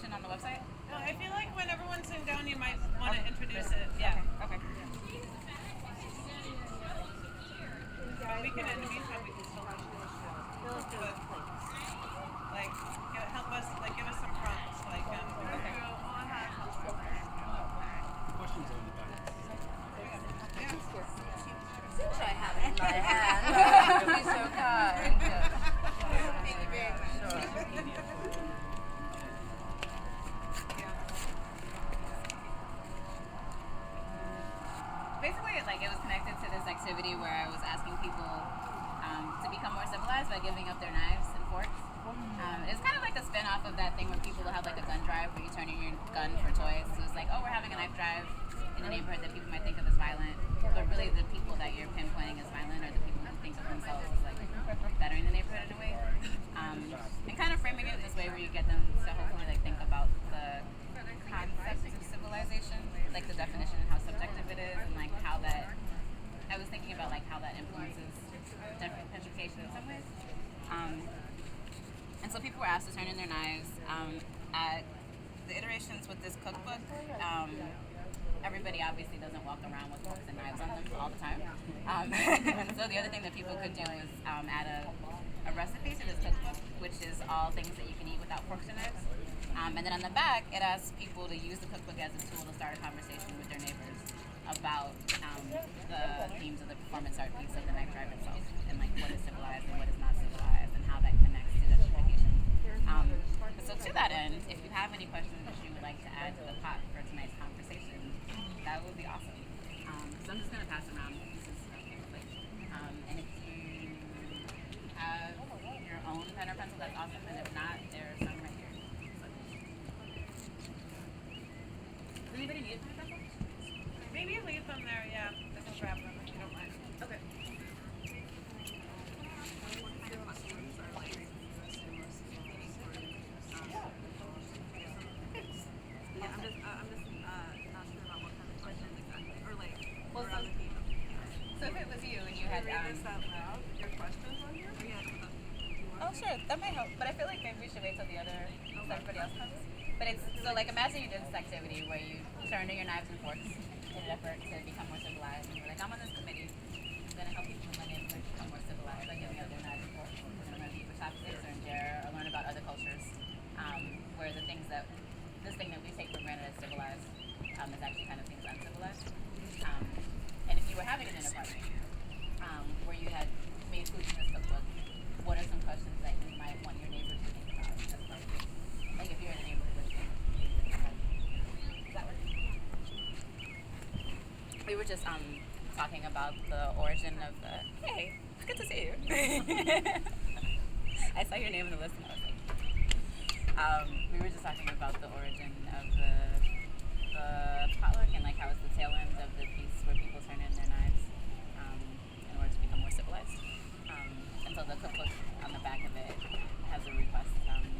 information on the website? I feel like when everyone's sitting down, you might want to introduce it. Yeah. Okay. But we can, in the meantime, we can still have like, help us, like, give us some prompts, like, Okay. Questions on the back. I have it in my hand. You'll be so kind. Thank you very much. Basically, like it was connected to this activity where I was asking people to become more civilized by giving up their knives and forks. It's kind of like a spin-off of that thing where people will have like a gun drive where you turn in your gun for toys. So it's like, oh, we're having a knife drive in a neighborhood that people might think of as violent, but really the people that you're pinpointing as violent are the people who think of themselves as like bettering the neighborhood in a way. And kind of framing it in this way where you get them to hopefully like think about the concept of civilization, like the definition and how subjective it is, and like how that, I was thinking about like how that influences education in some ways. And so people were asked to turn in their knives. At the iterations with this cookbook, everybody obviously doesn't walk around with forks and knives on them all the time. So the other thing that people could do is add a recipe to this cookbook, which is all things that you can eat without forks and knives. And then on the back, it asks people to use the cookbook as a tool to start a conversation with their neighbors about the themes of the performance art piece of the knife drive itself, and like what is civilized and what is not civilized, and how that connects to gentrification. So to that end, if you have any questions that you would like to add to the pot for tonight's conversation, that would be awesome. So I'm just going to pass around pieces of paper plate. And if you have your own pen or pencil, that's awesome. And if not, there's some right here. Does anybody need a pen or pencil? maybe leave them there, yeah. Just grab them if you don't mind. Okay. So if it was you and you had oh sure, that might help. But I feel like maybe we should wait till the other so everybody else comes. But it's so like imagine you did this activity where you turned in your knives and forks in an effort to become more civilized, and you're like, I'm on this committee. I'm gonna help people in my neighborhood become more civilized by giving up their knives and forks. And learn deeper topics or share or learn about other cultures. Where the things that this thing that we take for granted as civilized is actually kind of things uncivilized. And if you were having it in a party where you had made food in this cookbook, what are some questions that you might want your neighbors to think about as part of it? Like if you're in a neighborhood with that work? We were just talking about the origin of the, hey, it's good to see you. I saw your name in the list and I was like, we were just talking about the origin of the potluck and like how it's the tail end of the piece where people turn in their knives in order to become more civilized. And so the cookbook on the back of it has a request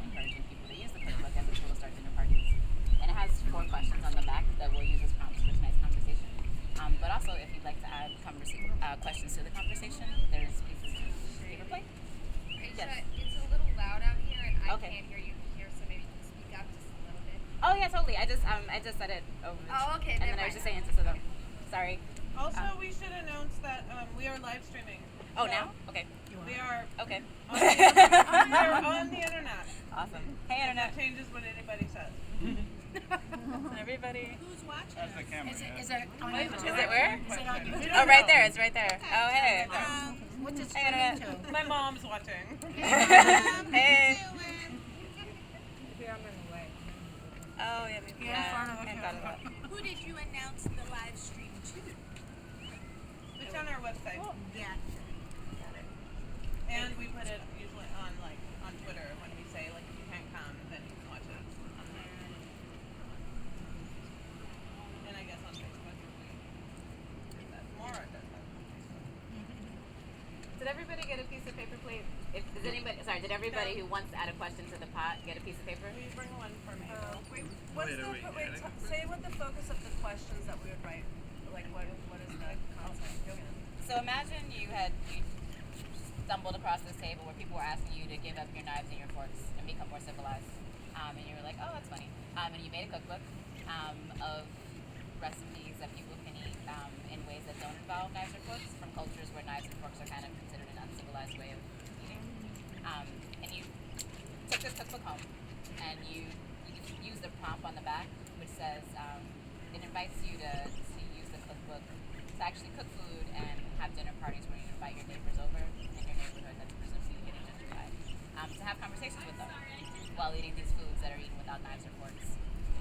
encouraging people to use the cookbook as a tool to start dinner parties. And it has 4 questions on the back that we'll use as prompts for tonight's conversation. But also, if you'd like to add questions to the conversation, there's pieces of paper plate. Aisha, it's a little loud out here, and I can't hear you here, so maybe you can speak up just a little bit. Oh yeah, totally. I just said it over. Okay. And then I was just saying to them. Sorry. Also, we should announce that we are live streaming. Oh, now? Okay. We are Okay. on the internet. Awesome. Hey, internet. That changes what anybody says. Everybody. Who's watching? That's the camera. Is it Is it where? Is it on YouTube? Oh, right there. It's right there. Oh, hey. What's it Hey, streaming internet. to? My mom's watching. Hey. Oh, yeah. Maybe. Yeah, I front of hadn't it. thought of that. Who did you announce the live stream to? It's on our website. Yeah. And we put it usually on Twitter when we say like if you can't come then you can watch it on there. And I guess on Facebook if we do that. Maura does that. Did everybody get a piece of paper plate? Did everybody who wants to add a question to the pot get a piece of paper? Will you bring one for me? Say what the focus of the questions that we would write. Like what is the concept? So imagine you stumbled across this table where people were asking you to give up your knives and your forks and become more civilized. and you were like, oh, that's funny, and you made a cookbook of recipes that people can eat in ways that don't involve knives or forks, from cultures where knives and forks are kind of considered an uncivilized way of eating. And you took this cookbook home, and you use the prompt on the back, which says it invites you to use the cookbook to actually cook food and have dinner parties where you invite your neighbors over in your neighborhood that's presumably getting gentrified, to have conversations with them while eating these foods that are eaten without knives or forks.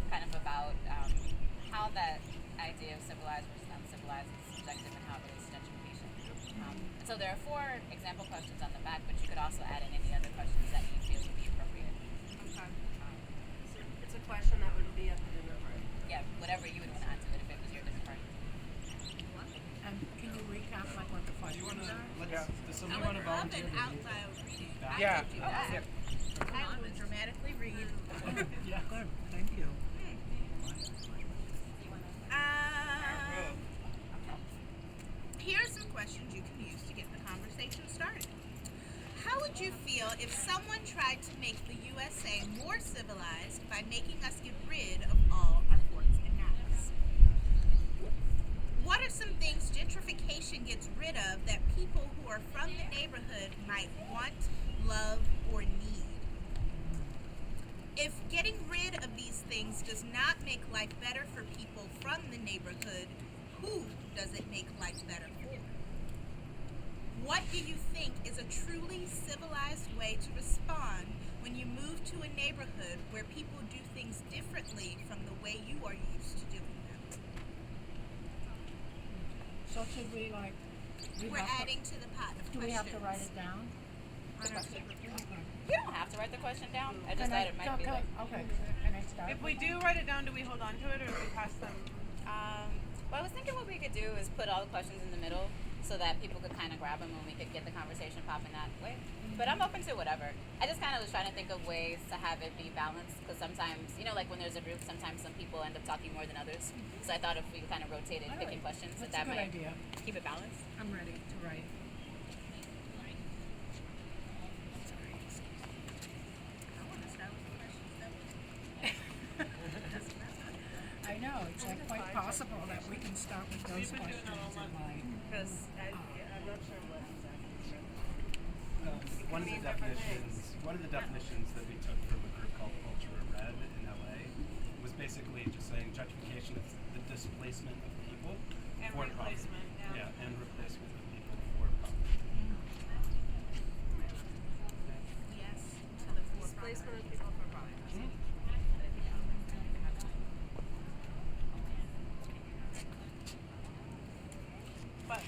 Kind of about how that idea of civilized versus uncivilized is subjective and how it relates to gentrification. So there are 4 example questions on the back, but you could also add in any other questions that you feel would be appropriate. Okay. So it's a question that would be at the dinner party. Yeah, whatever you would want to add to it if it was your dinner party. And can you recap like what the questions are? Does I somebody would want to love volunteer an to out read loud reading. that? I could do that. I will dramatically read. Yeah, good. Thank you. Here are some questions you can use to get the conversation started. How would you feel if someone tried to make the USA more civilized by making us get rid of all our forks and knives? What are some things gentrification gets rid of that people who are from the neighborhood might want, love, or need? If getting rid of these things does not make life better for people from the neighborhood, who does it make life better for? What do you think is a truly civilized way to respond when you move to a neighborhood where people do things differently from the way you are used to doing them? So should we like? We're adding to the pot of Do we have to write it questions. down? The question. Okay. You don't have to write the question down. I just thought it might be like. Okay. Can I start? If we do write it down, do we hold on to it or do we pass them? Well, I was thinking what we could do is put all the questions in the middle so that people could kind of grab them and we could get the conversation popping that way. But I'm open to whatever. I just kind of was trying to think of ways to have it be balanced because sometimes, you know, like when there's a group, sometimes some people end up talking more than others. So I thought if we kind of rotated picking questions, That's that a good might idea. keep it balanced. I'm ready to write. I want to start with the questions that I know, it's like quite possible that we can start with those been doing questions that all in mind. Because I'm not sure what exactly is written. One of the definitions that we took from a group called Culture of Red in LA was basically just saying gentrification is the displacement of people And for profit. replacement, yeah. And replacement of people for profit. yes, to the forefront. Displacement of people for profit. But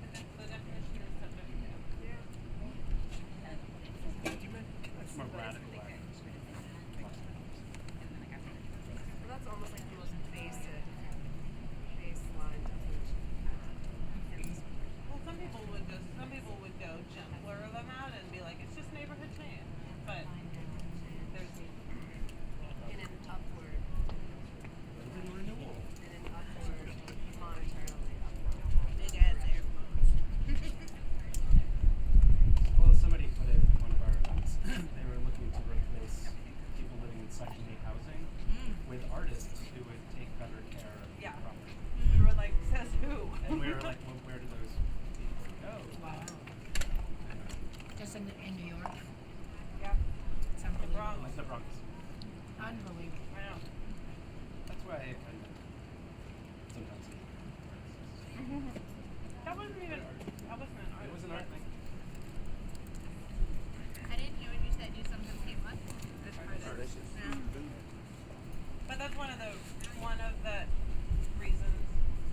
the definition is subject to. It's more radical. Well, that's almost like the most basic baseline definition. Well, some people would go gentler them out and be like, it's just neighborhood change. But there's In an upward, Renewal. in an upward, monetarily upward. Big ass air quotes. Well, somebody put it in one of our events. They were looking to replace people living in Section 8 housing with artists who would take better care of Yeah. the property. we were like, says who? And we were like, well, where do those people go? Wow. Just in New York? Yeah. It's The unbelievable. Bronx. Like the Bronx. Unbelievable. I know. That's why I kind of sometimes hate artists. That wasn't even. That wasn't an art. It was an art thing. I didn't hear what you said. You sometimes came up. But that's one of the reasons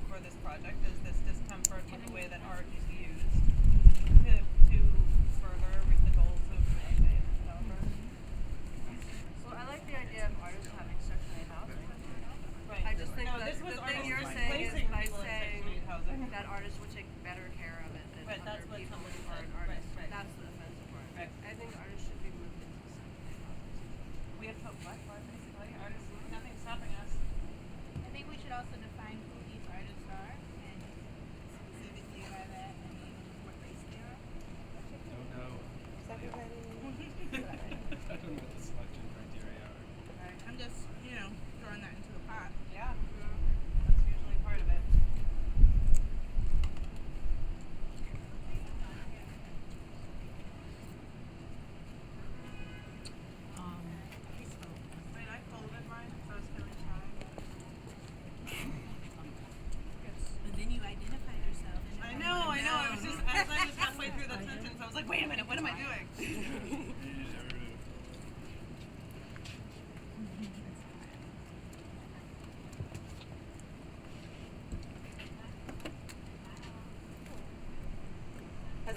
for this project is this discomfort with the way that art is used to further the goals of the developer. So I like the idea of artists having Section 8 housing. Right. I just think no, that this was the thing artists you're saying is replacing by people in saying Section 8 housing. that artists would take better care of it than But that's other what people somebody who said.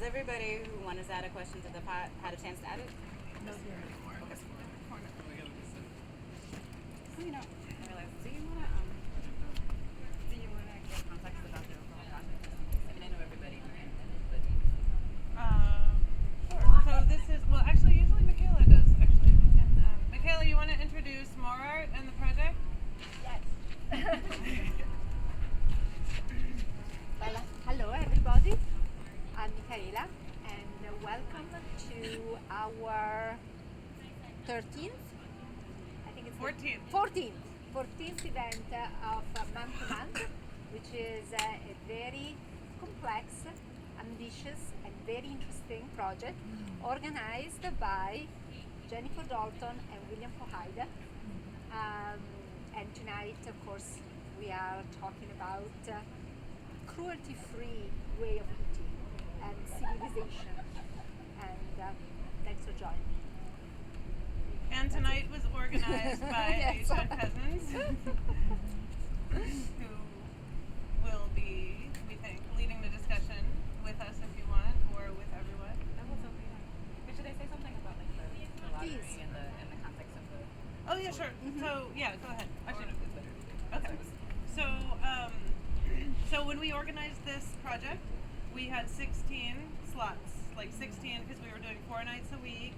everybody who wanted to add a question to the pot had a chance to add it? No, you're Oh, you know, I realized. Do you wanna get context about the overall project? I mean, I know everybody who came in, but Sure. So this is, well, actually, usually Michaela does, actually. We can, Michaela, you want to introduce Morart and the project? Yes. Well, hello everybody. I'm Michaela and welcome to our 13th, I think it's 14th event of Month to Month, which is a very complex, ambitious and very interesting project organized by Jennifer Dalton and William Pohide. And tonight, of course, we are talking about cruelty-free way of eating and civilization. And thanks for joining. And tonight was organized by Yes. Aisha Cousins, who will be, we think, leading the discussion with us if you want, or with everyone. should I say something about like the lottery Please. and the context of the? Oh yeah, sure. So yeah, go ahead. Actually, It's better. okay. So so when we organized this project, we had 16 slots, like 16 because we were doing 4 nights a week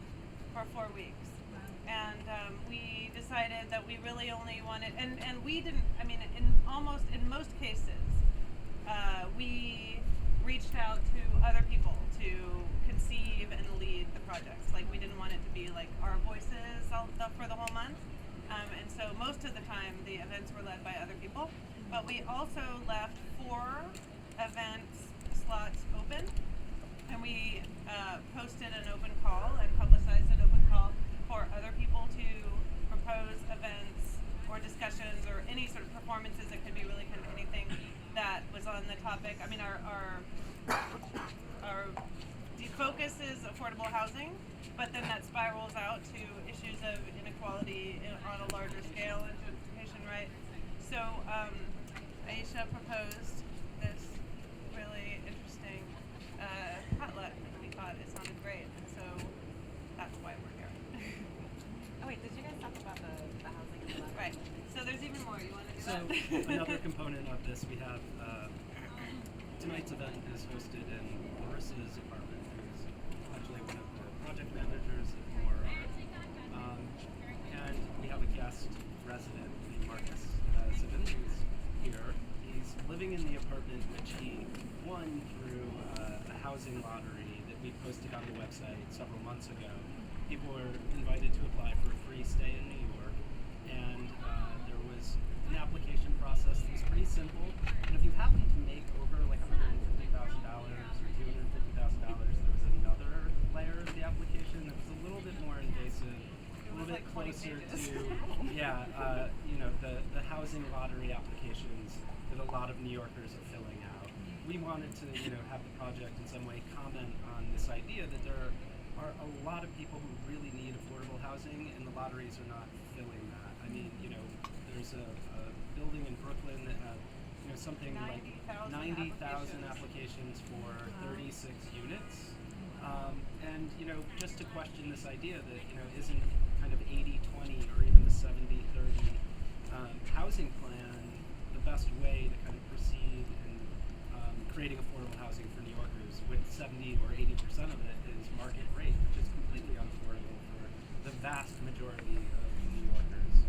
for 4 weeks. And we decided that we really only wanted, and we didn't, I mean, in most cases, we reached out to other people to conceive and lead the projects. Like we didn't want it to be like our voices for the whole month. And so most of the time the events were led by other people. But we also left 4 event slots open. And we posted an open call and publicized an open call for other people to propose events or discussions or any sort of performances. It could be really kind of anything that was on the topic. I mean, our focus is affordable housing, but then that spirals out to issues of inequality on a larger scale and gentrification, right? So Aisha proposed this really interesting potluck. We thought it sounded great, and so that's why we're here. Oh wait, did you guys talk about the housing? And the Right. So there's even more. You want to do So that? another component of this, we have tonight's event is hosted in Larissa's apartment, who's actually one of the project managers at More Art. And we have a guest resident named Marcus Zivin, who's here. He's living in the apartment which he won through a housing lottery that we posted on the website several months ago. People were invited to apply for a free stay in New York, and there was an application process that was pretty simple. And if you happen to make over like $150,000 or $250,000, there was another layer of the application that was a little bit more invasive, a little bit like 20 closer pages. to the housing lottery applications that a lot of New Yorkers are filling out. We wanted to have the project in some way comment on this idea that there are a lot of people who really need affordable housing, and the lotteries are not filling that. I mean, there's a building in Brooklyn that had something like 90,000 applications for 36 units. And just to question this idea that isn't kind of 80-20 or even the 70-30 housing plan the best way to kind of proceed in creating affordable housing for New Yorkers, with 70 or 80% of it is market rate, which is completely unaffordable for the vast majority of New Yorkers.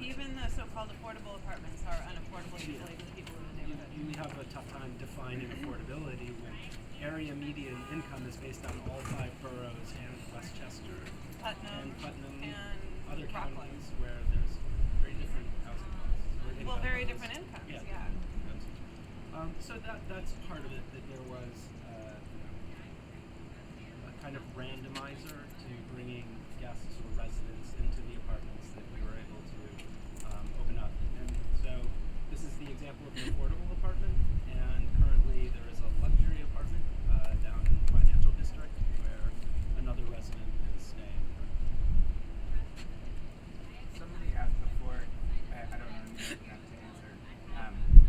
Even the so-called affordable apartments are unaffordable usually to the people in the neighborhood. You have a tough time defining affordability when area median income is based on all 5 boroughs and Westchester and Putnam and other Rockland. counties where there's very different housing costs. Or Well, income very levels. different incomes, yeah. So that's part of it, that there was a kind of randomizer to bringing guests or residents into the apartments that we were able to open up. And so this is the example of an affordable apartment, and currently there is a luxury apartment down in the financial district where another resident is staying. Somebody asked before, I don't know if you have to answer,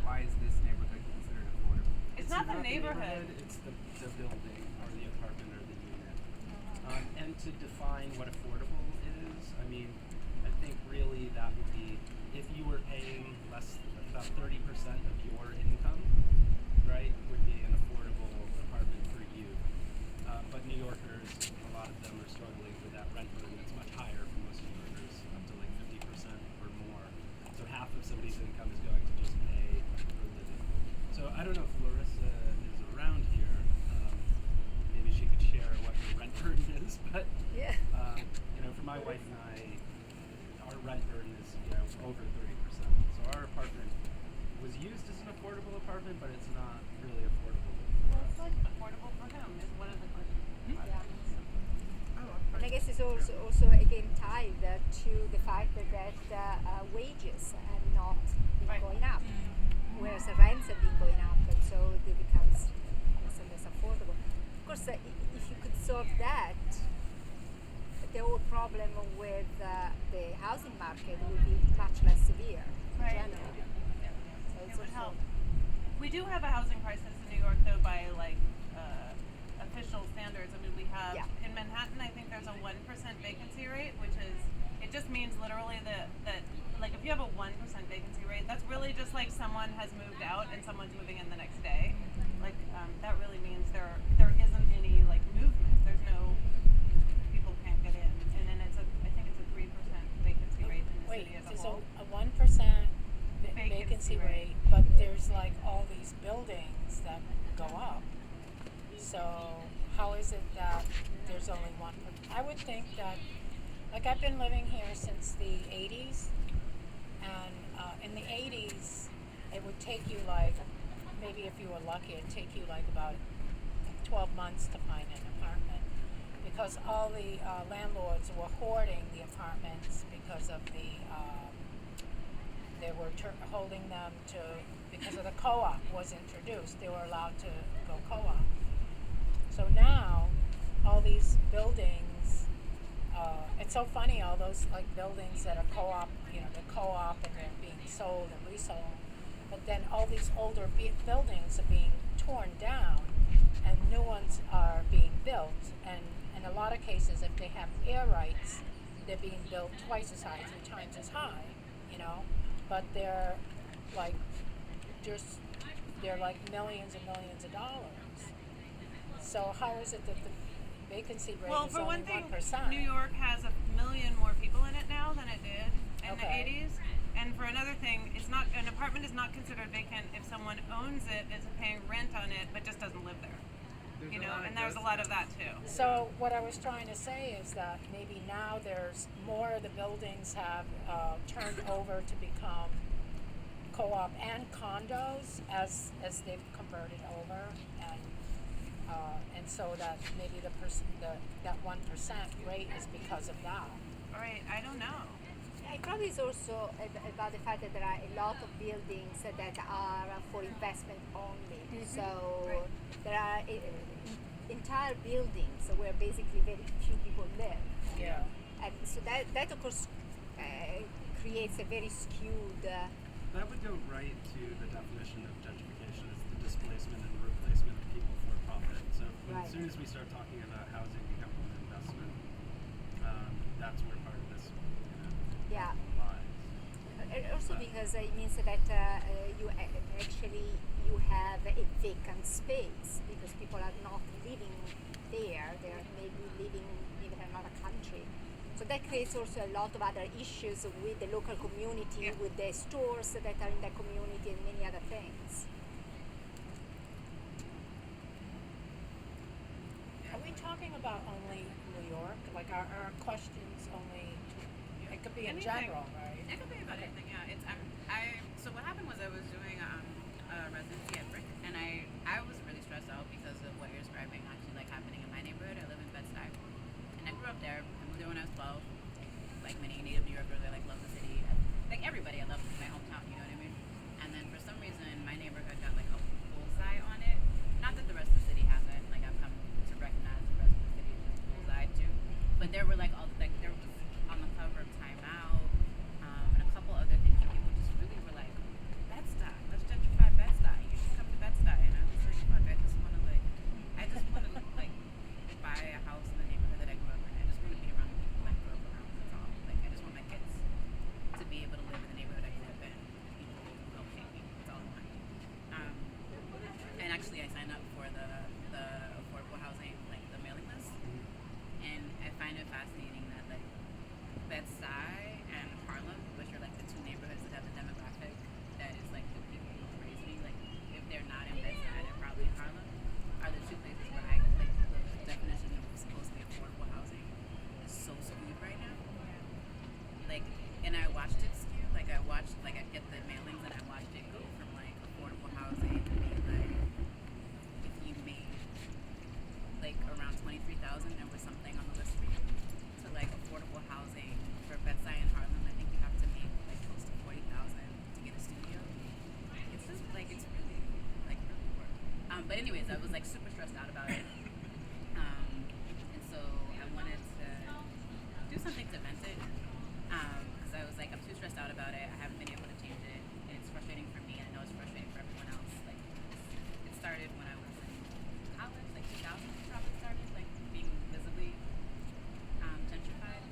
why is this neighborhood considered affordable? It's not the neighborhood. It's the building. to define what affordable is, I mean, I think really that would be if you were paying about 30% of your income, right, would be an affordable apartment for you. But New Yorkers, a lot of them are struggling with that rent burden that's much higher for most New Yorkers, up to like 50% or more. So half of somebody's income is going to just pay for living. So I don't know if Larissa is around here. Maybe she could share what her rent burden is, but Yeah. you know, for my wife and I, our rent burden is over 30%. So our apartment was used as an affordable apartment, but it's not really affordable. Well, it's like affordable for whom is one of the questions. And I guess it's also again tied to the fact that wages have not been Right. going up, whereas the rents have been going up, and so it becomes less and less affordable. Of course, if you could solve that, the whole problem with the housing market would be much less severe in Right. general. So It it's would also- help. We do have a housing crisis in New York, though, by like official standards. I mean, we have in Manhattan, I think there's a 1% vacancy rate, which is it just means literally that like if you have a 1% vacancy rate, that's really just like someone has moved out and someone's moving in the next day. Like that really means there isn't any like movement. There's no people can't get in, and then I think it's a 3% vacancy rate in the Wait, city as a there's whole. a 1% Vacancy vacancy rate. rate, but there's like all these buildings that go up. So how is it that there's only one? I would think that, like I've been living here since the 80s, and in the 80s, it would take you like, maybe if you were lucky, it'd take you like about 12 months to find an apartment, because all the landlords were hoarding the apartments because of they were holding them because of the co-op was introduced. They were allowed to go co-op. So now, all these buildings, it's so funny, all those like buildings that are co-op, they're co-op and they're being sold and resold. But then all these older buildings are being torn down and new ones are being built. And in a lot of cases, if they have air rights, they're being built twice as high, 3 times as high, But they're like, they're like millions and millions of dollars. So how is it that the vacancy rate Well, is for only one thing, 1%? New York has 1 million more people in it now than it did in the Okay. 80s. And for another thing, an apartment is not considered vacant if someone owns it, is paying rent on it, but just doesn't live there. And there's a lot of that too. So what I was trying to say is that maybe now there's more of the buildings have turned over to become co-op and condos as they've converted over, and so that maybe that 1% rate is because of that. All right, I don't know. It probably is also about the fact that there are a lot of buildings that are for investment only. So there are entire buildings where basically very few people live. Yeah. And so that of course creates a very skewed. That would go right to the definition of gentrification as the displacement and replacement of people for profit. So as soon as we start talking about housing becoming an investment, that's where part of this Yeah. lies. Also because it means that you have a vacant space because people are not living there. They're maybe living in another country. So that creates also a lot of other issues with the local community, with the stores that are in the community, and many other things. Are we talking about only New York? Like our questions only? It could be in Anything. general, right? It could be about anything, yeah. So what happened was I was doing a residency at Brick, and I was really stressed out because of what you're describing actually like happening in my neighborhood. I live in Bed-Stuy, and I grew up there. I moved there when I was 12. Like many native New Yorkers, I love the city. Like everybody, I love my hometown. You know what I mean? And then for some reason, my neighborhood got like a bullseye on it. Not that the rest of the city hasn't. Like I've come to recognize the rest of the city is bullseye too. But there were like there was on the cover of Time Out, and a couple other things where people just really were like, Bed-Stuy, let's gentrify Bed-Stuy. You should come to Bed-Stuy. And I was like, fuck, I just want to buy a house in the neighborhood that I grew up in. I just eventually I signed up for the affordable housing, like the mailing list, and I find it fascinating that like Bed-Stuy and Harlem, which are like the two neighborhoods that have the demographic that is like the people who raised me, like if they're not in Bed-Stuy, they're probably in Harlem, are the two places where I like the definition of supposedly affordable housing is so skewed right now. Like, and I watched it skew. Like I get the mailings and I watched it go from like affordable housing to being like if you made like around 23,000, there was something on the list for you. To like affordable housing for Bed-Stuy and Harlem, I think you have to make like close to 40,000 to get a studio. It's just like it's really like really poor. But anyways, I was like super stressed out about it. And so I wanted to do something to vent it. Because I was like, I'm too stressed out about it. I haven't been able to change it. And it's frustrating for me. I know it's frustrating for everyone else. Like, it started when I was in college, like 2000 probably started, like being visibly gentrified.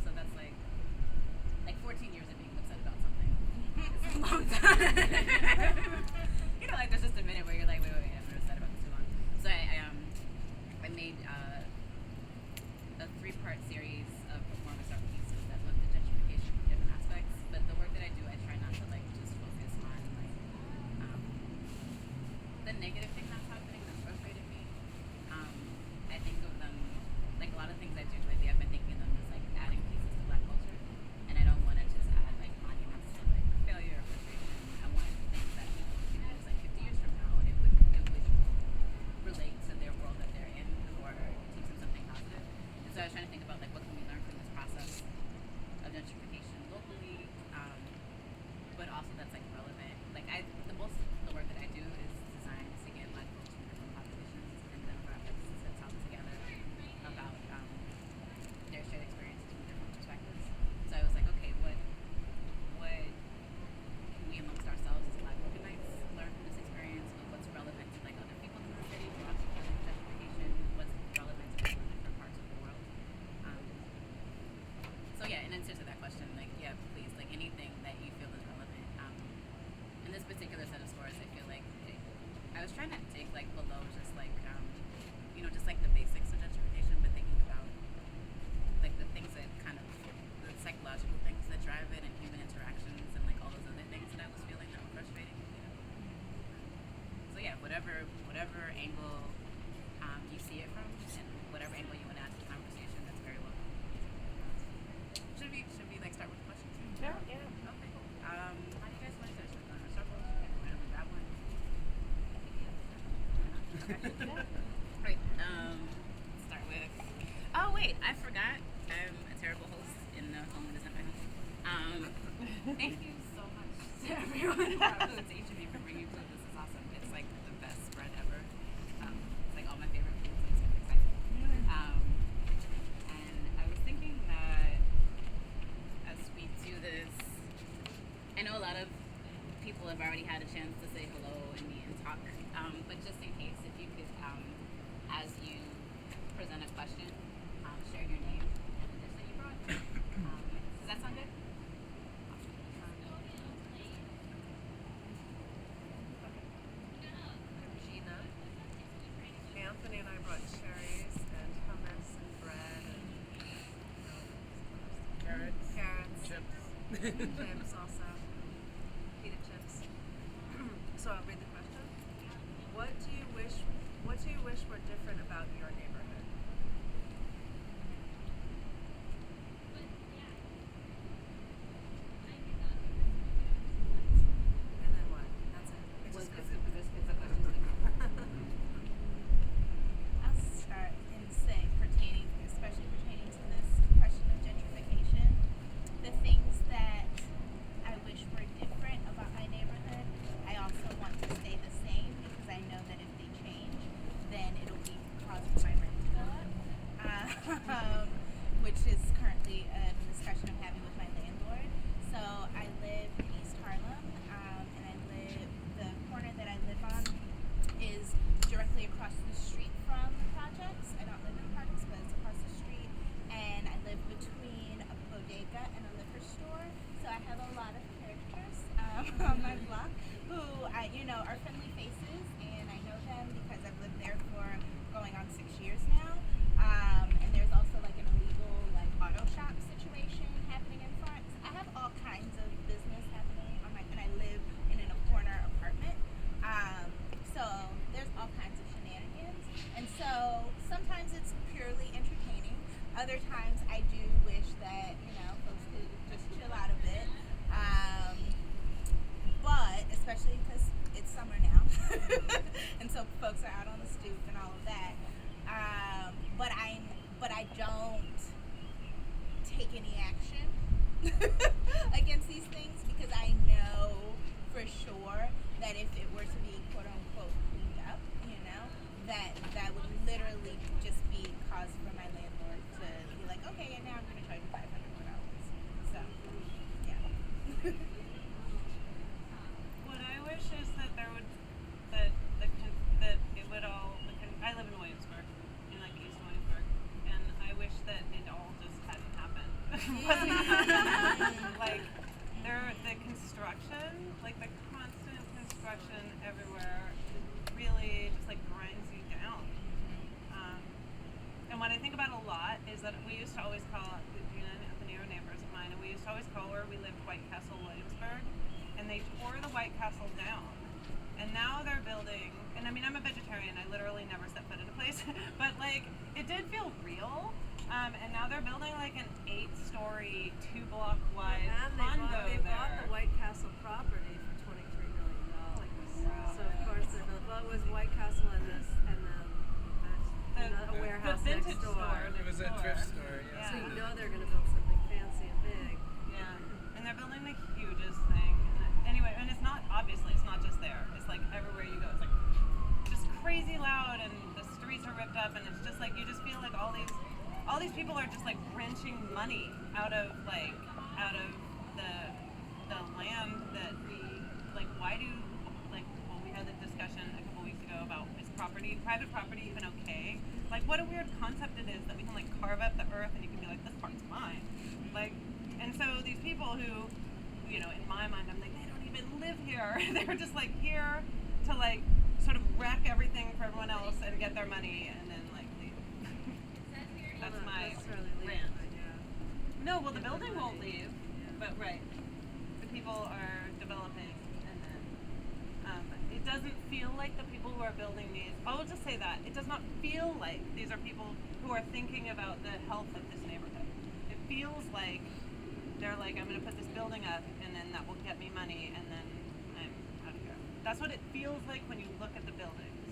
So that's like 14 years of being upset about something. It's a long time. You know, like there's just a minute where you're like, wait, I've been upset about this too long. So I made a 3-part series of performance art pieces that looked at gentrification from different aspects. But the work that I do, I try not to like just focus on like the negative thing that's happening that's frustrated me. I think of them like a lot of things I do lately. I've been thinking of them as like adding pieces to Black culture, and I don't want to just add like monuments to like failure or frustration. I want things that people can use like 50 years from now, and it would relate to their world that they're in or teach them something positive. And so I was trying to think about like what can we learn from this process of gentrification locally, but also that's like relevant. Like the work that I do is designed to get Black folks from different populations and demographics to talk together about their shared experiences from different perspectives. So I was like, okay, what can we amongst ourselves as Black Organites learn from this experience? What's relevant to like other people in the city who are also part of gentrification? What's relevant to people in different parts of the world? So yeah, in answer to that question, like yeah, please, like anything that you feel is relevant. In this particular set of scores, I feel like I was trying to dig like below just like just like the basics of gentrification, but thinking about like the things that kind of the psychological things that drive it and human interactions and like all those other things that I was feeling that were frustrating. So yeah, whatever angle you see it from, and whatever angle you want to add to the conversation, that's very welcome. Should we like start with the questions? Sure, yeah. Okay, cool. How do you guys want to start? Circle? Randomly grab one. Okay. Great. Start with. Oh wait, I forgot. I'm a terrible host in the home that isn't my home. Thank you so much to everyone, to each of you for bringing food. This is awesome. It's like the best spread ever. It's like all my favorite foods. I'm super excited. And I was thinking that as we do this, I know a lot of people have already had a chance to say hello and meet and talk, but just in case, if you could, as you present a question, share your name and the dish that you brought. Does that sound good? Gina. Anthony and I brought cherries and hummus and bread and carrots, chips also, pita chips. So I'll read the question. What do you wish were different about your neighborhood? And then what? That's it. It just goes. I'll start and say, especially pertaining to this question of gentrification, the things that I wish were different about my neighborhood, I also want to stay the same because I know that if they change, then it'll be causing my rent to go up, which is currently a discussion I'm having with my landlord. So I live in East Harlem, and the corner that I live on is directly across the street from the projects. I don't live in the projects, but it's across the street. And I live between a bodega and a liquor store. So I have a lot of characters on my block who are friendly faces, and I know sometimes I do wish that, folks could just chill out a bit. But especially because it's summer now, and so folks are out on the stoop and all of that. But I don't take any action against these things because I know for sure that if it were to be quote unquote cleaned up, that would literally just be cause for my landlord to be like, okay, and now I'm going to charge you $500 more. So, yeah. What I wish is that there would, that it would all, I live in Williamsburg, in like East Williamsburg, and I wish that it all just hadn't happened. Like, the construction, like the constant construction everywhere really just like grinds you down. And what I think about a lot is that we used to always call, the near neighbors of mine, and we used to always call where we lived White Castle, Williamsburg, and they tore the White Castle down. And now they're building, and I mean, I'm a vegetarian, I literally never set foot in a place, but like, it did feel real. And now they're building like an 8-story, 2-block wide condo they there. bought the White Castle property for $23 million. So of course they're it was White Castle and a warehouse the next vintage door. store. It was a thrift store, yeah. So you know they're going to build something fancy and big. Yeah, and they're building the hugest thing. Anyway, and it's not just there. It's like everywhere you go. It's like just crazy loud, and the streets are ripped up, and it's just like you just feel like all these people are just like wrenching money out of the land that we like. Why do we had the discussion a couple weeks ago about is private property even okay? Like, what a weird concept it is that we can like carve up the earth and you can be like, this part's mine. Like, and so these people who, in my mind, I'm like, they don't even live here. They're just like here to like sort of wreck everything for everyone else and get their money and then like leave. That's my rant. No, well, the building won't leave, but right, the people are developing, and then it doesn't feel like the people who are building these. I'll just say that it does not feel like these are people who are thinking about the health of this neighborhood. It feels like they're like, I'm going to put this building up, and then that will get me money, and then I'm out of here. That's what it feels like when you look at the buildings.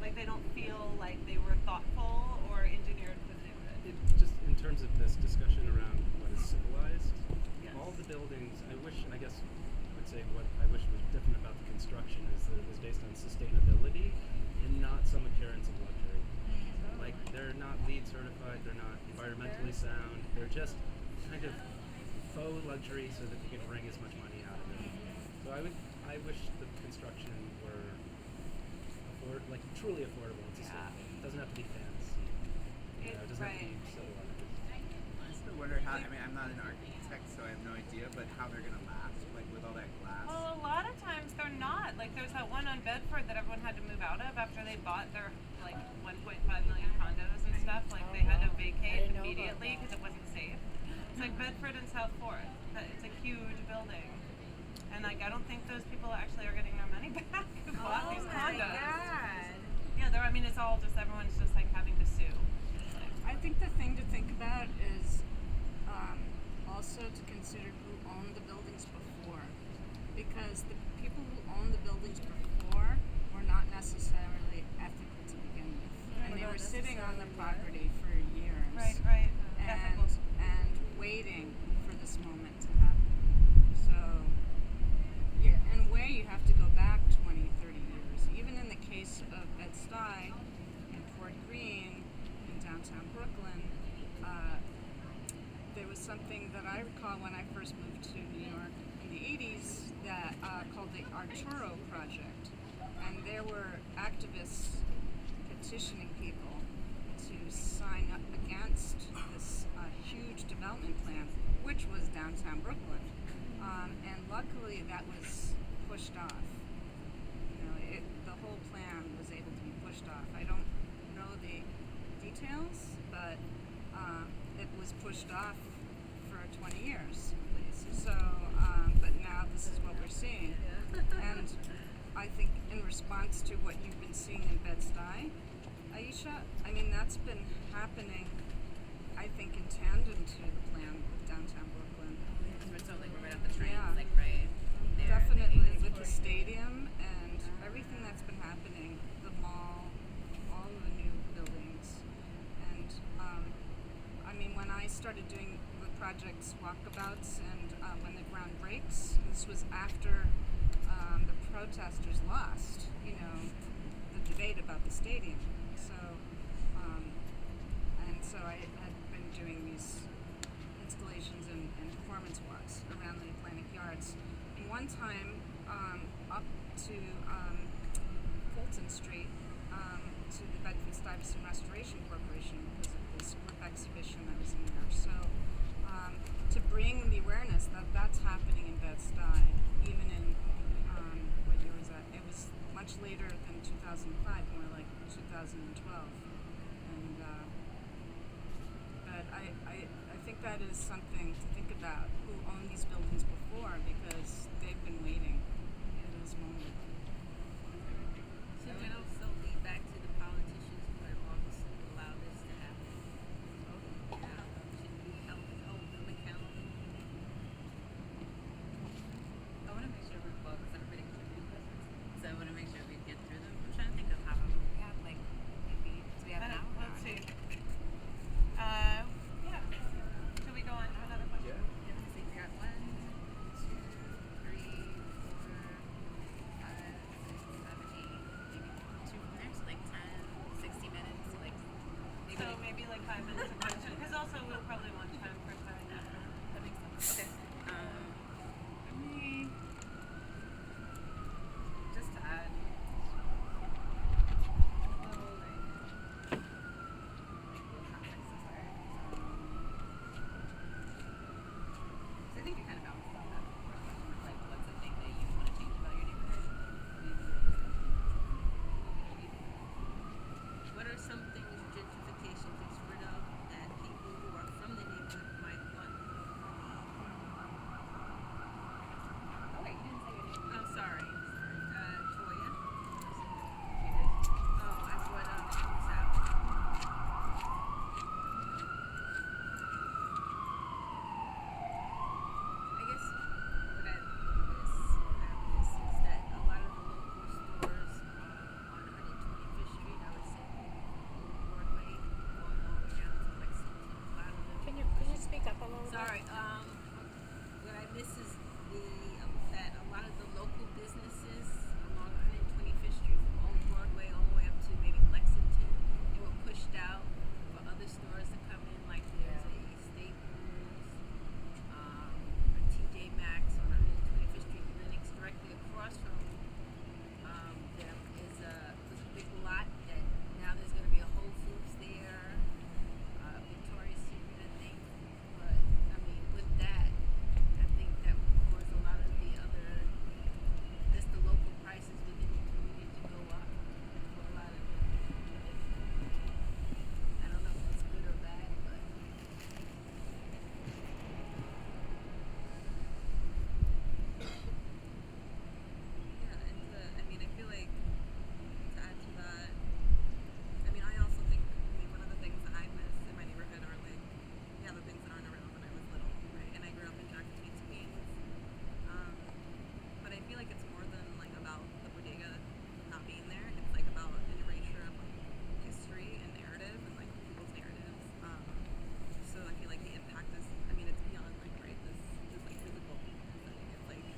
Like they don't feel like they were thoughtful or engineered for the neighborhood. Just in terms of this discussion around what is civilized, Yes. all the buildings, I would say what I wish was different about the construction is that it was based on sustainability and not some appearance of luxury. Like, they're not LEED certified, they're not environmentally sound, they're just kind of faux luxury so that they can wring as much money out of it. So I wish the construction were truly affordable and sustainable. It doesn't have to be fancy. It doesn't have to be civilized. I still wonder how, I'm not an architect, so I have no idea, but how they're going to last, like with all that glass. Well, a lot of times they're not. Like, there's that one on Bedford that everyone had to move out of after they bought their like 1.5 million condos and stuff. Like, they had to vacate immediately because it wasn't safe. It's like Bedford and South Forth. It's a huge building, and like I don't think those people actually are getting their money back who bought these condos. Yeah, it's all just everyone's just like having to sue. I think the thing to think about is also to consider who owned the buildings before, because the people who owned the buildings before were not necessarily ethical to begin with, and they were sitting on the property for years, Right. and waiting for this moment to happen. So, yeah, in a way, you have to go back 20, 30 years. Even in the case of Bed-Stuy in Fort Greene, in downtown Brooklyn, there was something that I recall when I first moved to New York in the 80s that called the Arturo Project. And there were activists petitioning people to sign up against this huge development plan, which was downtown Brooklyn. And luckily that was pushed off. The whole plan was able to be pushed off. I don't know the details, but it was pushed off for 20 years, please. So, but now this is what we're seeing. And I think in response to what you've been seeing in Bed-Stuy, Aisha, that's been happening I think in tandem to the plan with downtown Brooklyn. Because we're so like we're right off the train, Yeah. like right there. Definitely with the stadium and everything that's been happening, the mall, all of the new buildings, and I mean when I started doing the project's walkabouts and when the ground breaks, this was after the protesters lost, you know, the debate about the stadium. So, and so I had been doing these installations and performance walks around the Atlantic Yards. And one time, up to Fulton Street, to the Bedford-Stuyvesant Restoration Corporation because of this group exhibition I was in there. So, to bring the awareness that that's happening in Bed-Stuy, even in what year was that? It was much later than 2005, more like 2012. And but I think that is something to think about. Who owned these buildings before, because they've been waiting for this moment. So it also lead back to the politicians who are in office who allow this to happen. Yeah, should we hold them accountable? I want to make sure we're focused on everybody questions. So I want to make sure we get through them. I'm trying to think of how we have like maybe do we have an hour? Let's see. Yeah. Should we go on to another question? Yeah. Let me see. We got 1, 2, 3, 4, 5, 6, 7, 8, maybe 2 from there. So like 10, 60 minutes. Like maybe. So maybe like 5 minutes a question, because also we'll probably want time for time after. That makes sense. Okay. For me, just to add a little like context to start. So I think you kind of bounced off that before, like what's the thing that you want to change about your neighborhood? What are some things gentrification gets rid of that people who are from the neighborhood might want? Oh wait, you didn't say your name. I'm sorry. Toya. You did. Oh, that's what comes out. I guess what I notice Is that a lot of the local stores on 125th Street, I would say, Old Broadway, going all the way down to Lexington, a lot of them. Can you speak up a little bit? Sorry, what I miss is that a lot of the local businesses along 125th Street from Old Broadway all the way up to maybe Lexington, they were pushed out for other stores to come in, like there's a Staples, a TJ Maxx on 125th Street, Lenox, directly across from them is was a big lot that now there's going to be a Whole Foods there, Victoria's Secret, I think. But I mean, with that, I think that would cause a lot of the other, just the local prices within the community to go up for a lot of I don't know if it's good or bad, but yeah, and I mean, I feel like to add to that, I mean, I also think, one of the things that I miss in my neighborhood are like, yeah, the things that aren't around when I was little, right? And I grew up in Jackson Beach Queens. But I feel like it's more than like about the bodega not being there. It's like about an erasure of like history and narrative and like people's narratives. So I feel like the impact is, I mean, it's beyond like, right, this like physical setting. It's like, yeah.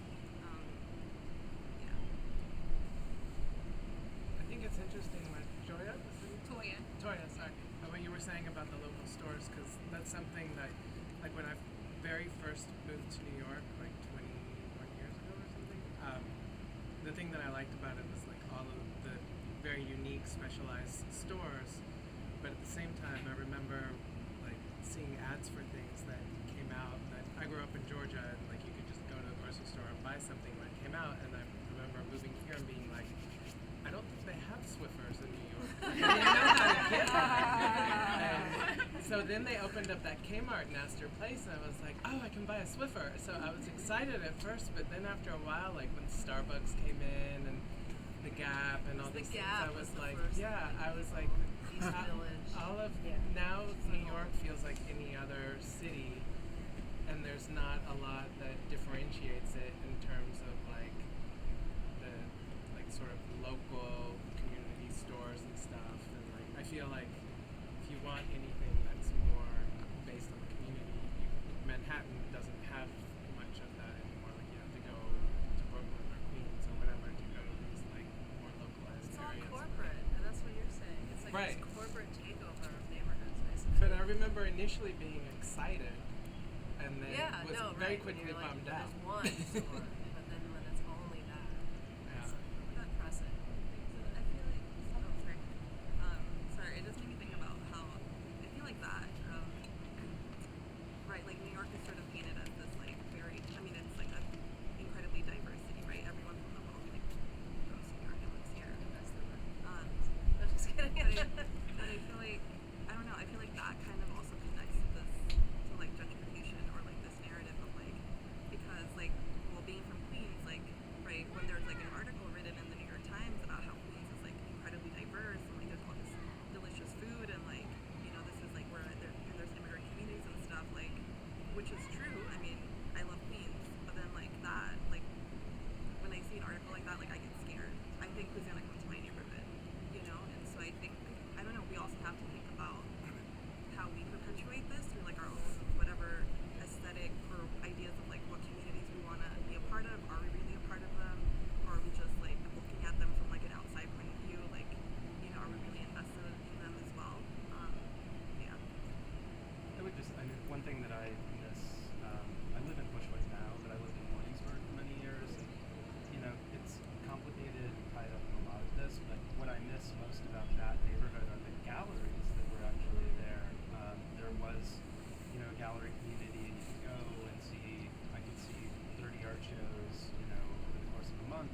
I think it's interesting what Joya was saying. Toya. Sorry. What you were saying about the local stores, because that's something that, like when I very first moved to New York, like 21 years ago or something, the thing that I liked about it was like all of the very unique, specialized stores. But at the same time, I remember like seeing ads for things that came out. That I grew up in Georgia, and like you could just go to the grocery store and buy something when it came out. And I remember moving here and being like, I don't think they have Swiffers in New York. I didn't know how to get one. And so then they opened up that Kmart in Astor Place, and I was like, oh, I can buy a Swiffer. So I was excited at first, but then after a while, like when Starbucks came in and the Gap and all The these things, Gap I was was the like, first yeah, thing. I was like, East Village. All of now New York feels like any other city, and there's not a lot that differentiates it in terms of like the like sort of local community stores and stuff. And like I feel like if you want anything that's more based on the community, Manhattan doesn't have much of that anymore. Like you have to go to Brooklyn or Queens or whatever to go to these like more localized It's all areas. corporate, and that's what you're saying. It's like Right. this corporate takeover of neighborhoods, basically. But I remember initially being excited, and then was very right. When quickly you're like, bummed out. There's one store, but then when it's only that, Yeah. it's not pressing. I feel like, sorry, it just made me think about how I feel like that, right? Like New York is sort of painted as this like very, I mean, it's like an incredibly diverse city, right? Everyone from the world like goes to New York and lives here. That's the word. Um, I'm just kidding. but I feel like I don't know. I feel like that kind of also connects to like gentrification or like this narrative of like because like well being from Queens like right when there's like an article written in the New York Times about how Queens is like incredibly diverse and like there's all this delicious food and like you know this is like where there's immigrant communities and stuff like which is true. I mean I love Queens but then like that like when I see an article like that like I get scared. I think who's gonna come to my neighborhood you know and so I think I don't know we also have to think about how we perpetuate this through like our own whatever aesthetic or ideas of like what communities we want to be a part of. Are we really a part of them, or are we just like looking at them from like an outside point of view? Like, you know, are we really invested in them as well? Yeah. I would just, I mean, one thing that I miss, I live in Bushwick now, but I lived in Williamsburg for many years, and, you know, it's complicated and tied up in a lot of this, but what I miss most about that neighborhood are the galleries that were actually there. There was, you know, a gallery community, and you could go and see, I could see 30 art shows, you know, over the course of a month,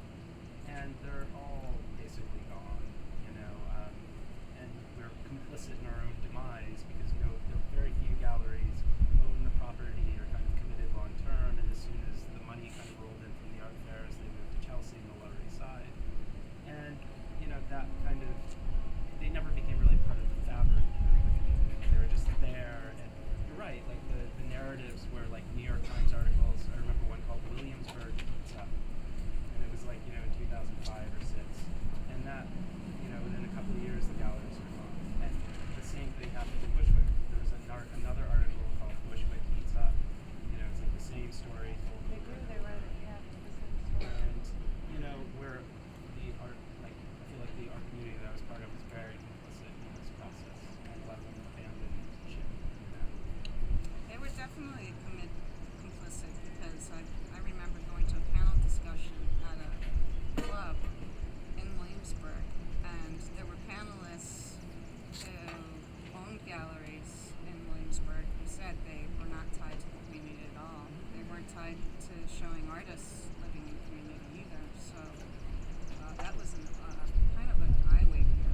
and they're all basically gone, you know, and we're complicit in our own demise because there are very few galleries own the property or kind of committed long term, and as soon as the money kind of rolled in from the art fairs, they moved to Chelsea and the Lower East Side, and you know that kind of they never became really part of the fabric of the community. They were just there, and you're right, like the narratives were like New York Times articles. I remember one called Williamsburg Pizza, and it was like, you know, in 2005 or 6, and that, you know, within a couple of years the galleries were gone. And the same thing happened in Bushwick. There was another article called Bushwick Heats Up. You know, it's like the same story told over and over. And, you know, where the art, like, I feel like the art community that I was part of was very complicit in this process and let them abandon ship, you know. They were definitely complicit because I remember going to a panel discussion at a club in Williamsburg, and there were panelists who owned galleries in Williamsburg who said they were not tied to the community at all. They weren't tied to showing artists living in the community either. So that was kind of an eye waker.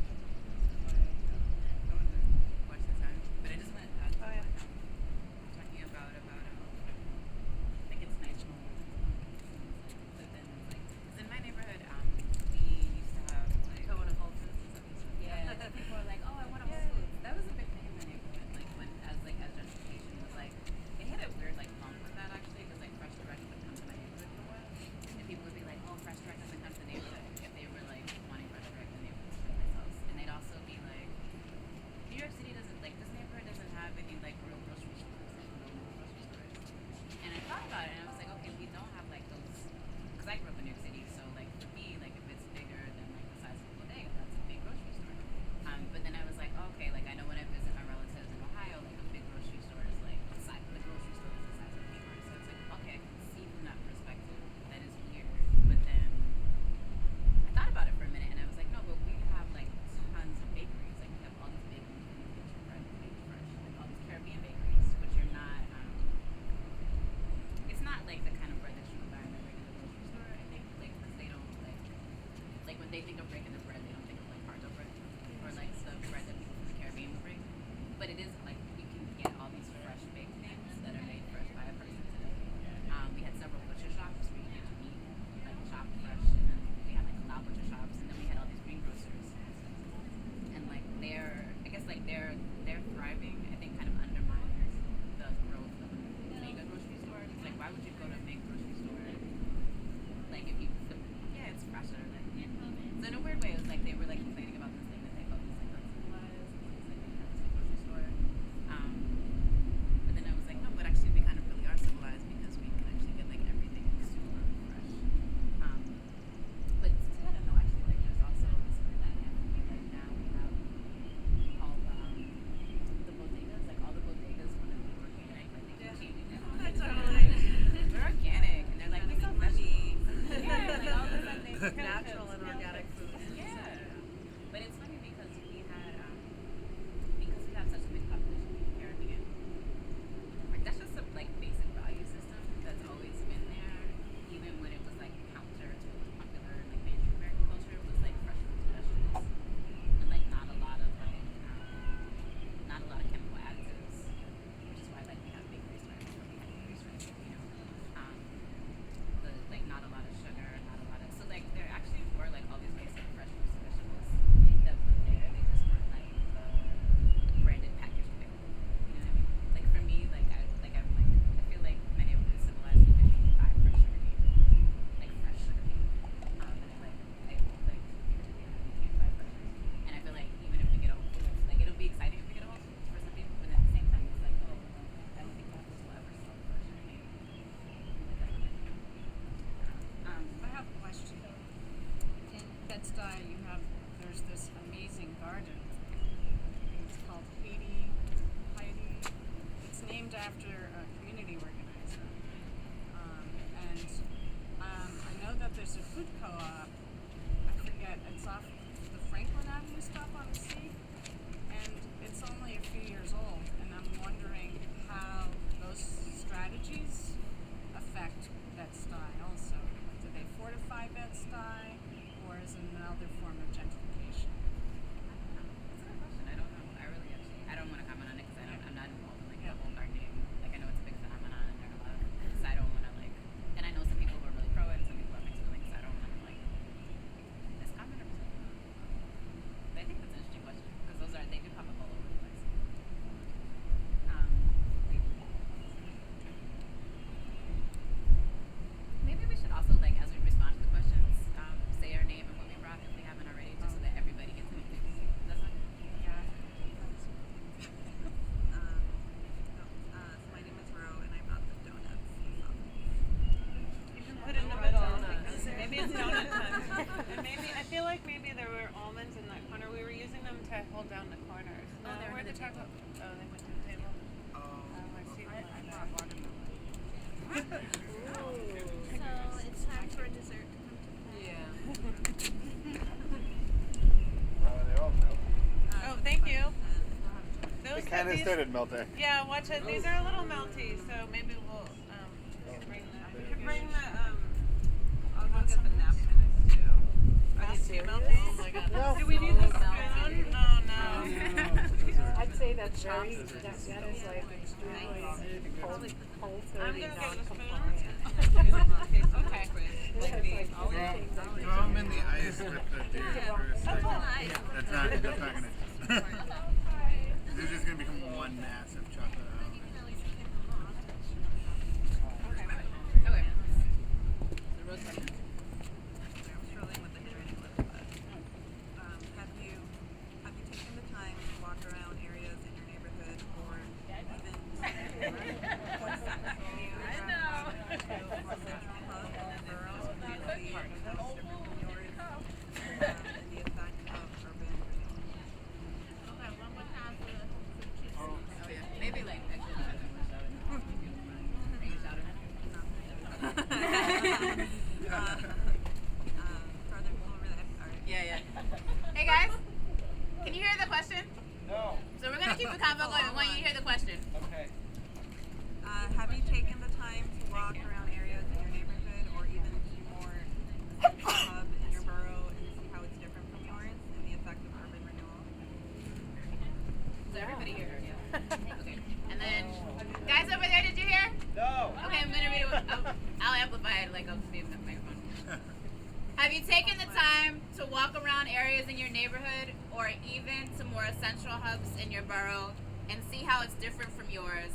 Watch the time. But I just want to add to what talking about I think it's nice when live in like 'cause in my neighborhood we used to have like Go to Whole Foods and stuff. yeah like, people were like oh I want a Whole Foods. That was a big thing in my neighborhood like when as gentrification was like they had a weird like bump with that actually because like Fresh Direct would come to my neighborhood for a while and people would be like oh Fresh Direct doesn't come to food co-op. I forget, it's off the Franklin Avenue stop on the sea, and it's only a few years old, and I'm wondering how those strategies affect Bed-Stuy also. Do they fortify Bed-Stuy, or is it another form of gentrification? That's a good question. I don't know. I don't want to comment on it because I'm not involved in like the whole gardening. Like I know it's a big phenomenon and there are a lot of, so I don't want to like, and I know some people who are really pro it and some people have mixed feelings. So I don't want to like miscomment or something. But I think that's an interesting question because they do pop up all over the place. Maybe we should also like as we respond to the questions, say our name and what we brought if we haven't already, just so that everybody gets an opportunity. Does that? Yeah. My name is Ro, and I brought the donuts. You can put it in the middle. Maybe it's donut time. And maybe I feel like maybe there were almonds in that corner. We were using them to hold down the corners. No, they're where'd under the the table. chocolate? Oh, they went to the table. I see them. I brought watermelon. So it's time for dessert to come to pass. Yeah. They're all melting. Oh, thank you. They Those kind of these- started melting. Yeah, watch it. These are a little melty, so maybe we'll bring that. We could bring the I'll go get the napkins too. Are these too melty? Oh my god. No. Do we need the spoon? Oh no. I'd say that's very, that is like extremely whole I'm 30 gonna get the non-compliant. spoon. Okay. This has like everything that we Throw them in the ice with the dude first. Oh, cool. That's not gonna. They're just gonna become one massive chocolate almond. Okay. The rose question. I'm struggling with the handwriting a little bit. Have you taken the time to walk around areas in your neighborhood or even more central hub in the boroughs to see how it's different from yours and the effect of urban renewal? Okay, one more time for the kids. Oh yeah. Maybe like actually. Are you shouting at me? Further over that part. Yeah. Hey guys, can you hear the question? No. So we're gonna keep the convo going when you hear the question. Okay. Have you taken the time to walk around areas in your neighborhood or even more hub in your borough and see how it's different from yours and the effect of urban renewal? So everybody here heard you. Okay. And then, guys over there, did you hear? No. Okay, I'm gonna read it. I'll amplify it like I'll be in the microphone. Have you taken the time to walk around areas in your neighborhood or even to more central hubs in your borough and see how it's different from yours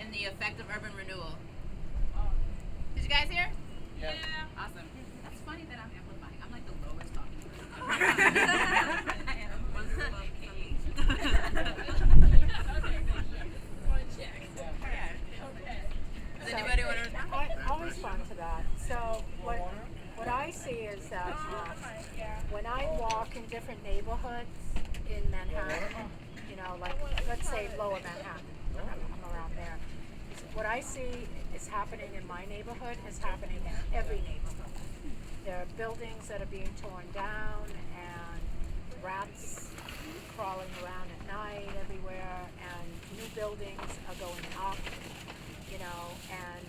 in the effect of urban renewal? Did you guys hear? Yeah. Awesome. That's funny that I'm amplifying. I'm like the lowest talking person. I am. One's above Kelly. Does anybody want to respond? I'll respond to that. So what I see is that when I walk in different neighborhoods in Manhattan, you know, like let's say Lower Manhattan, I'm around there. What I see is happening in my neighborhood is happening in every neighborhood. There are buildings that are being torn down and rats crawling around at night everywhere, and new buildings are going up, you know, and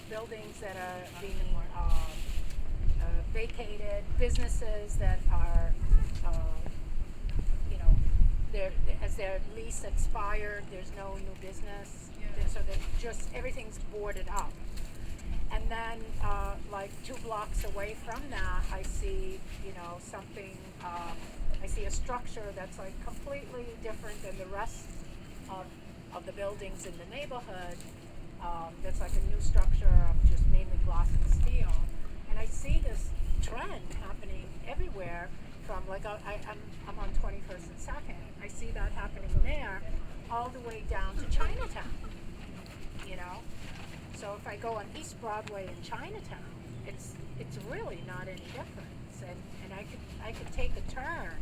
buildings that are being vacated, businesses that are, as their lease expired, there's no new business, so that just everything's boarded up. And then, like 2 blocks away from that, I see, something. I see a structure that's like completely different than the rest of the buildings in the neighborhood. That's like a new structure of just mainly glass and steel. And I see this trend happening everywhere from like I'm on 21st and 2nd. I see that happening there all the way down to Chinatown, So if I go on East Broadway in Chinatown, it's really not any difference. And I could take a turn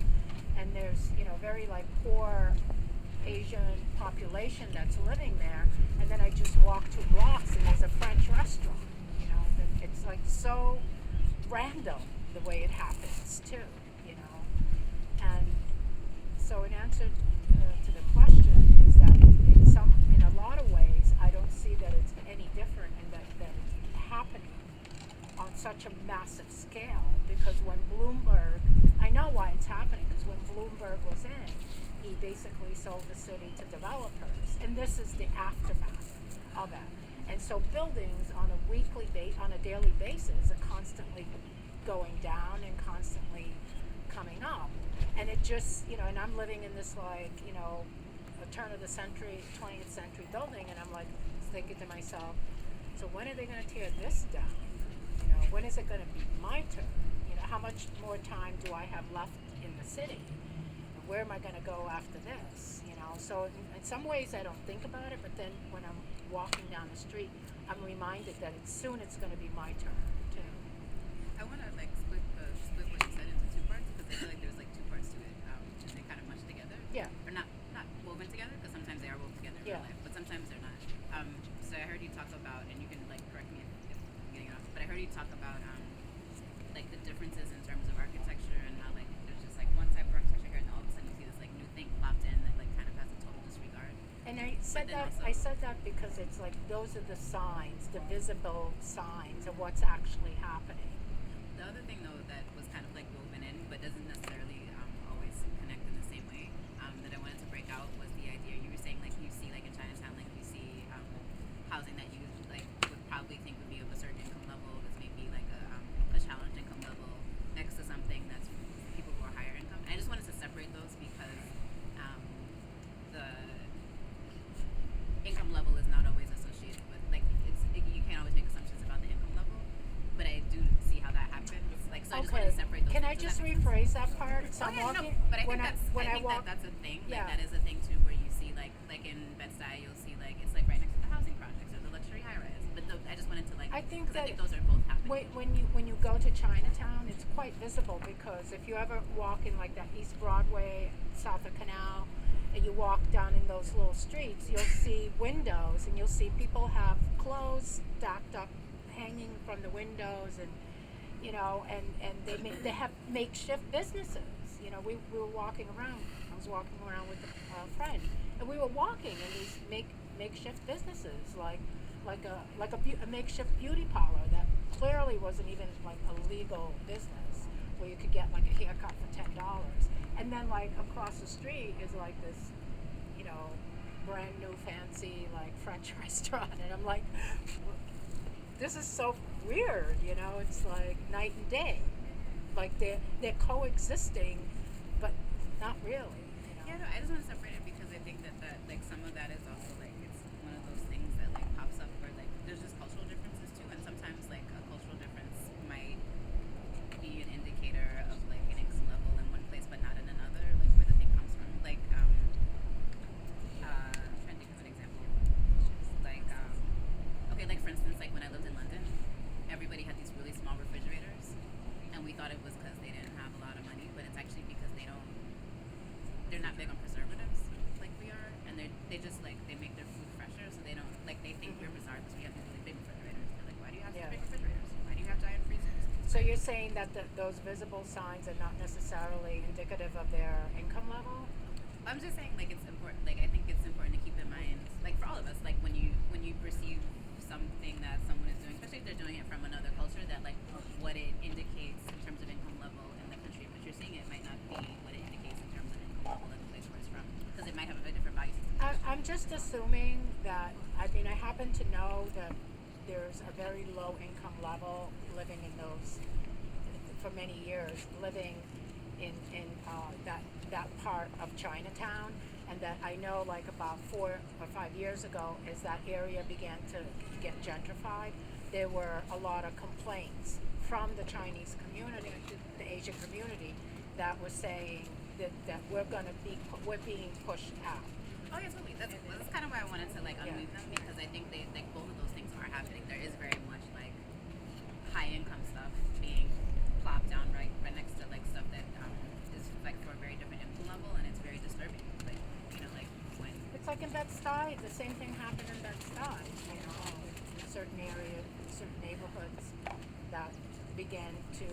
and there's, very like poor Asian population that's living there, and then I just walk 2 blocks and there's a French restaurant, like so random the way it happens too, you know. And so in answer to the question is that in a lot of ways, I don't see that it's any different and that it's happening on such a massive scale, because when Bloomberg, I know why it's happening, because when Bloomberg was in, he basically sold the city to developers, and this is the aftermath of it. And so buildings on a daily basis are constantly going down and constantly coming up. And it just, you know, and I'm living in this like, you know, a turn of the century, 20th century building, and I'm like thinking to myself, so when are they going to tear this down? You know, when is it going to be my turn? You know, how much more time do I have left in the city? Where am I going to go after this? You know, so in some ways I don't think about it, but then when I'm walking down the street, I'm reminded that soon it's going to be my turn too. I want to like split what you said into two parts, because I feel like there's like two parts to it, and they kind of mush together. Yeah. Or not woven together, because sometimes they are woven together in Yeah. real life, but sometimes they're not. So I heard you talk about, and you can like correct me if I'm getting it off, but I heard you talk about like the differences in terms of architecture and how like there's just like one type of architecture here, and all of a sudden you see this like new thing plopped in that like kind of has a total disregard. And I said that because it's like those are the signs, the visible signs of what's actually happening. The other thing though that was kind of like woven in, but doesn't necessarily always connect in the same way, that I wanted to break out was the idea you were saying, like you see like in Chinatown, like you see housing that you like would probably think would be of a certain income level, that's maybe like a challenged income level next to something that's for people who are higher income. And I just wanted to separate those because the income level is not always associated with like you can't always make assumptions about the income level, but I do see how that happens. Like so, I just wanted to separate those. Can I just rephrase that part? So I'm walking, but I think that's a thing. Yeah. Like that is a thing too, where you see like in Bed-Stuy, you'll see like it's like right next to the housing projects or the luxury high rise. But I just wanted to like. I think those are both happening. when you go to Chinatown, it's quite visible, because if you ever walk in like that East Broadway, south of Canal, and you walk down in those little streets, you'll see windows, and you'll see people have clothes stacked up, hanging from the windows, and you know, and they have makeshift businesses. You know, we were walking around. I was walking around with a friend, and we were walking in these makeshift businesses, like a makeshift beauty parlor that clearly wasn't even like a legal business, where you could get like a haircut for $10, and then like across the street is like this, you know, brand new fancy like French restaurant, and I'm like, this is so weird, you know. It's like night and day, like they're coexisting, but not really. You know? Yeah, no, I just want to separate it because I think that like some of that is also like it's one of those things that like pops up where like there's just cultural differences too, and sometimes like a cultural difference might be an indicator of like an income level in one place but not in another, like where the thing comes from. Like I'm trying to think of an example. Like okay, like for instance, like when I lived in London, everybody had these really small refrigerators, and we thought it was because they didn't have a lot of money, but it's actually because they're not big on preservatives like we are, and they just like they make their food fresher, so they don't like they think we're bizarre because we have these really big refrigerators. They're like, why do you have these big refrigerators? Why do you have giant freezers? So you're saying that those visible signs are not necessarily indicative of their income level? I'm just saying like it's important. Like I think it's important to keep in mind, like for all of us, like when you perceive something that someone is doing, especially if they're doing it from another culture, that like what it indicates in terms of income level in the country in which you're seeing it might not be what it indicates in terms of income level in the place where it's from, because it might have a very different value system. I'm just assuming that, I mean, I happen to know that there's a very low income level living in those, for many years, living in that part of Chinatown, and that I know like about 4 or 5 years ago, as that area began to get gentrified, there were a lot of complaints from the Chinese community, the Asian community, that was saying that we're being pushed out. Oh yeah, totally. That's kind of why I wanted to like unweave them, because I think they like both of those things are happening. There is very much like high income stuff being plopped down right next to like stuff that is like for a very different income level, and it's very disturbing. Like you know, like when It's like in Bed-Stuy, the same thing happened in Bed-Stuy, you know, in certain areas, certain neighborhoods. that began to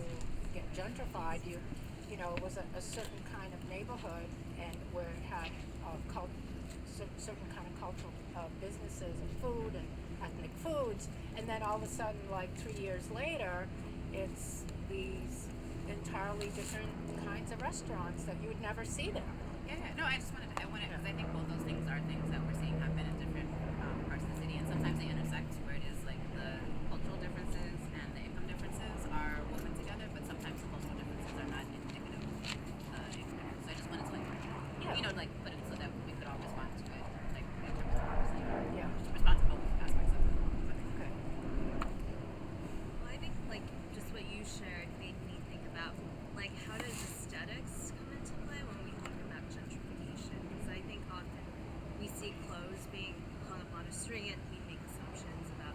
get gentrified, you know, it was a certain kind of neighborhood, and where it had certain kind of cultural businesses and food and ethnic foods, and then all of a sudden, like 3 years later, it's these entirely different kinds of restaurants that you would never see there. Yeah, no, I wanted, because I think both those things are things that we're seeing happen in different parts of the city, and sometimes they intersect where it is like the cultural differences and the income differences are woven together, but sometimes the cultural differences are not indicative of the income difference. So I just wanted to you know, like put it so that we could all respond to it, like in terms of Yeah. respond to both aspects of it. Okay. Well, I think like just what you shared made me think about like how does aesthetics come into play when we think about gentrification? Because I think often we see clothes being hung up on a string and we make assumptions about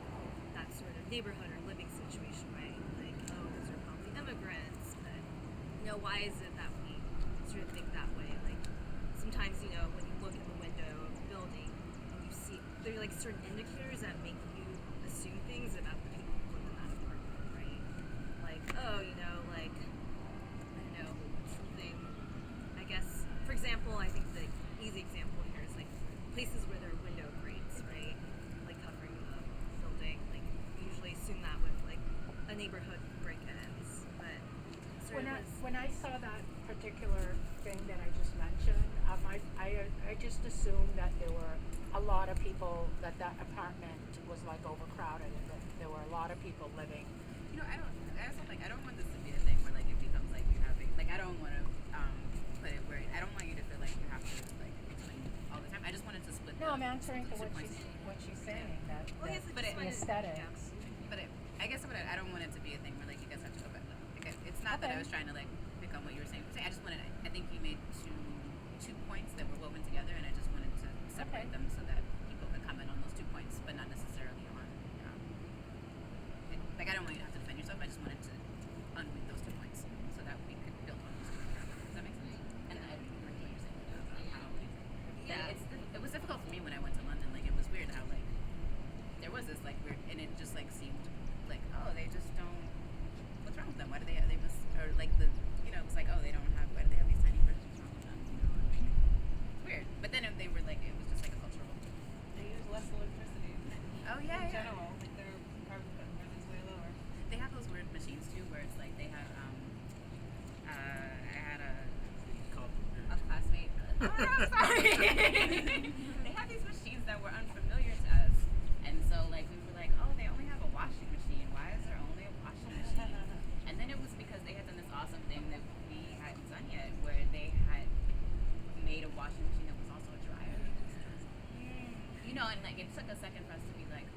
that sort of neighborhood or living situation, right? Like, oh, those are probably immigrants, but you know, why is it that we sort of think that way? Like sometimes, you know, when you look in the window of a building and you see there are like certain indicators that make you assume things about the people who live in that apartment, right? Like, oh, you know, like I don't know, something I guess for example, I think the easy example here is like places where there are window grates, right? Like covering the building. Like you usually assume that with like a neighborhood break-ins. But sort of When I saw that particular thing that I just mentioned, I just assumed that there were a lot of people, that apartment was like overcrowded, and that there were a lot of people living. You know, I don't want this to be a thing where like it becomes like you're having, like I don't want to put it where, I don't want you to feel like you have to like explain all the time. I just wanted to split No, I'm the answering to two what points. she's saying, that, Well, yes, but the it- aesthetics. But I guess I don't want it to be a thing where like you guys have to go back. Like, it's not that I Okay. was trying to like pick on what you were saying. I just wanted, I think you made two points that were woven together, and I just wanted to separate Okay. them so that people could comment on those 2 points, but not necessarily on. Like I don't want you to have to defend yourself. I just wanted to unweave those 2 points so that we could build on those 2 points. Does that make sense? And I agree with what you're saying. Yeah. It was difficult for me when I went to London. Like it was weird how like there was this like weird, and it just like seemed like, oh, they just don't. What's wrong with them? Why do they must, or like the, you know, it was like, oh, they don't have, why do they have these tiny bridges? What's wrong with them? You know, like, it's weird. But then they were like, it was just like a cultural. They use less electricity. Oh yeah, In yeah. general, like their carbon footprint is way lower. They have those weird machines too, where it's like they have. I had a classmate. Oh, no, I'm sorry. They have these machines that were unfamiliar to us, and so like we were like, oh, they only have a washing machine. Why is there only a washing machine? And then it was because they had done this awesome thing that we hadn't done yet, where they had made a washing machine that was also a dryer. You know, and like it took a second for us to be like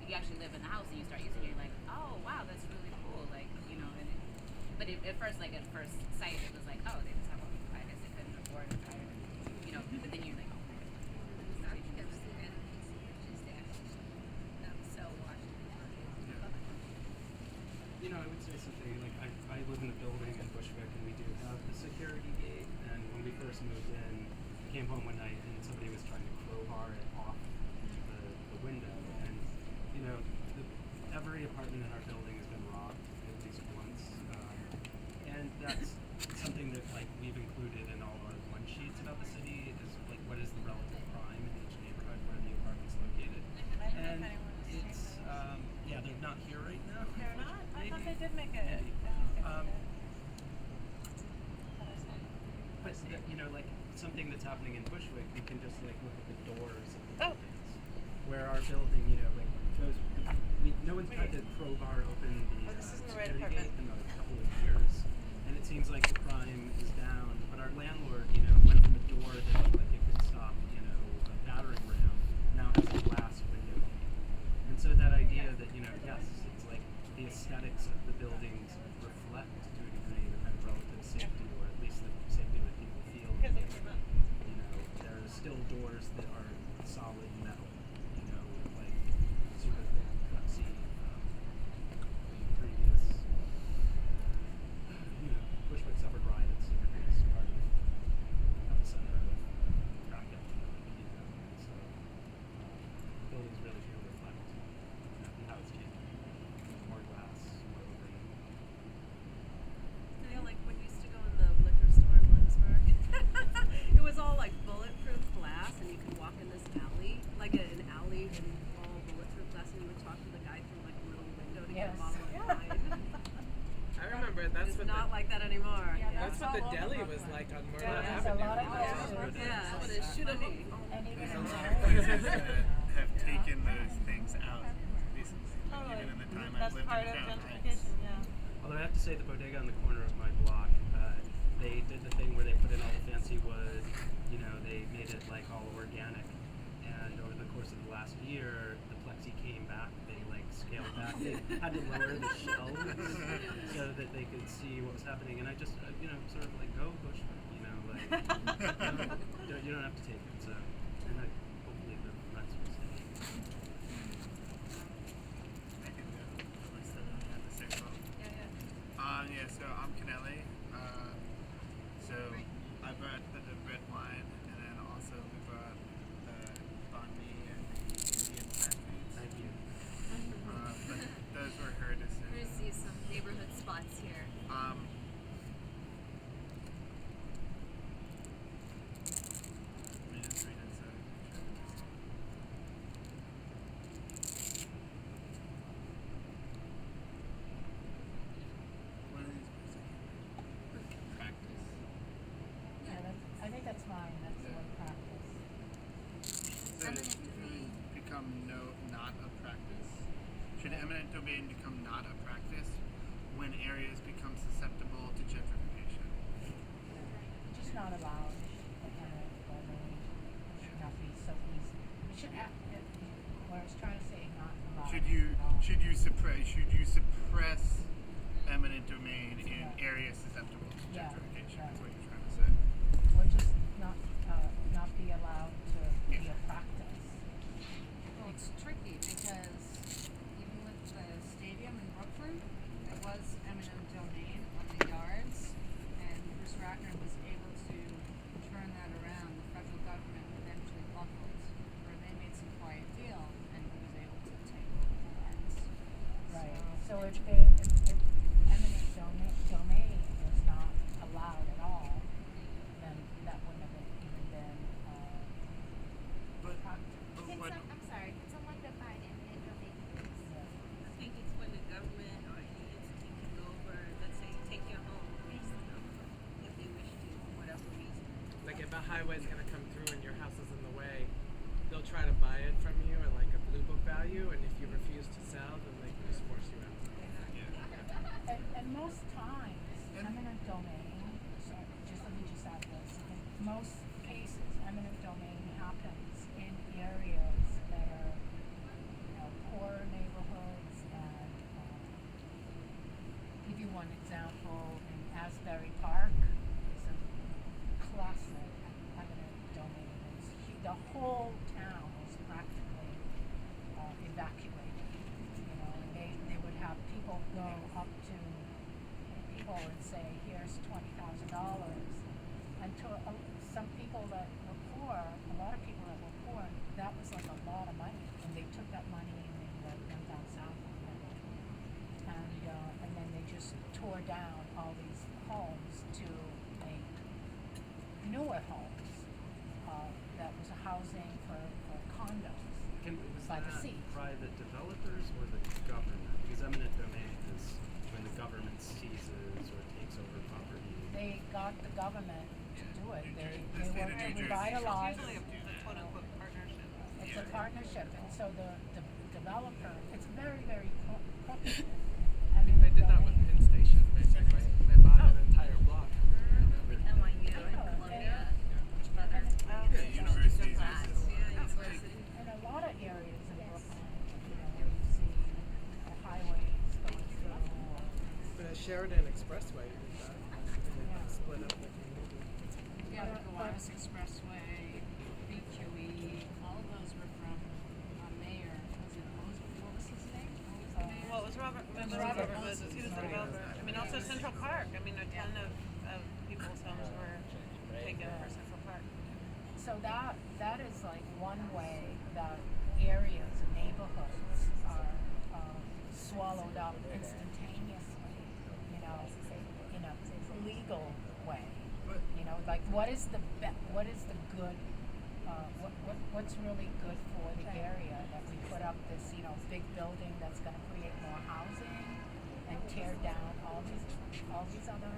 you actually live in the house and you start using it, you're like, oh wow, that's really cool, like, you know. And but at first sight it was like, oh, they just have a, I guess they couldn't afford a dryer, you know. But then you're like, oh, You know, I would say something like I live in a building in Bushwick, and we do have the security gate. And when we first moved in, I came home one night and somebody was trying to crowbar it off the window. And you know, every apartment in our building has been robbed at least once, and that's something that like we've included in all our one sheets about the city. Is like what is the relative crime in each neighborhood where the apartment's located. And it's yeah, they're not here right now. They're not? I thought Maybe. they did make it. Maybe. But you know, like something that's happening in Bushwick, you can just like look at the doors of the buildings, where our building, you know, like those. No one's tried to crowbar open the this isn't the right security apartment. gate in a couple of years, and it seems like the crime is down. But our landlord, you know, went from a door that looked like it could stop, you know, a battering ram, now has a glass window. And so that idea that, you know, yes, it's like the aesthetics of the buildings reflect to a degree the kind of relative safety, or at least the safety that people feel. Because they came up. You know, there are still doors that are solid metal, you know, like super thick, gutsy, previous, you know, Bushwick suffered riots in the previous part of the center of like that anymore. That's what the deli was like on Myrtle There's a Avenue. lot of That's places. good. Yeah, but it should have. And even There's a in lot of Maryland. places that have taken those things out recently. Totally. Even in the time I That's lived part in of Crown Heights. gentrification, yeah. Although I have to say, the bodega on the corner of my block, they did the thing where they put in all the fancy wood. You know, they made it like all organic. And over the course of the last year, the plexi came back. They like scaled back. They had to lower the shelves so that they could see what was happening. And I just, you know, sort of like, go Bushwick. You know, like you don't have to take it. So, and hopefully the rents will stay. I can go. At least I don't have to say so. Yeah, so I'm Canelli. So I brought the red wine, and then also we brought the banh mi and the Indian plant foods. Thank you. But those were her We're gonna decisions. see some neighborhood spots here. Let me just read it so. What are these words? Practice. I think that's mine. That's the word practice. Should it become not a practice? Should eminent domain become not a practice when areas become susceptible to gentrification? Just not allowed. Should not be so easy. We should have. What I was trying to say, not allowed. Should you suppress eminent domain in areas susceptible to Yeah, gentrification? right. Is what you're trying to say. Or just not be allowed to be a practice. Well, it's tricky because even with the stadium in Brooklyn, it was eminent domain on the yards, and Bruce Rackner was able to turn that around. The federal government eventually buckled, where they made some quiet deal, and he was able to take over the yards. Right. So if eminent domain was not allowed at all, then that wouldn't have even been But practice. what? I'm sorry, can someone define eminent domain, please? I think it's when the government or any entity can go over, let's say, take your home, if they wish to, for whatever reason. Like if a highway's gonna come through and your house is in the way, they'll try to buy it from you at like a blue book value, and if you refuse to sell, then they can just force you out. And most times, eminent domain, just let me just add this, in most cases, eminent domain happens in areas that are, poorer neighborhoods, and give you one example, in Asbury Park is a classic eminent domain. The whole town was practically evacuated, and they would have people go up to people and say, here's $20,000. And to some people that were poor, a lot of people that were poor, that was like a lot of money. And they took that money and they went down south on it. And then they just tore down all these homes to make newer homes. That was housing for condos. Was By the that sea. private developers or the government? Because eminent domain is when the government seizes or takes over property. They got the government to do it. They state were of to New Jersey. revitalize. Usually a quote unquote partnership. It's a partnership, and so the developer, it's very, very crooked. I mean, they did that with Penn Station, basically. They bought an entire block. With NYU and Columbia, other Yeah, universities use class, this. university. In a lot of areas in Brooklyn, you see highways going through. The Sheridan Expressway did that. And they split up the community. Yeah, the Kiwanis Expressway, BQE, all of those were from Mayor. What was his name? What was the mayor? Well, it was Robert Woods. He was the developer. I mean, also Central Park. I mean, a ton of people's homes were taken for Central Park. So that is like one way that areas and neighborhoods are swallowed up instantaneously, in a legal way. Like what is the good, what's really good for the area, that we put up this, big building that's going to create more housing and tear down all these other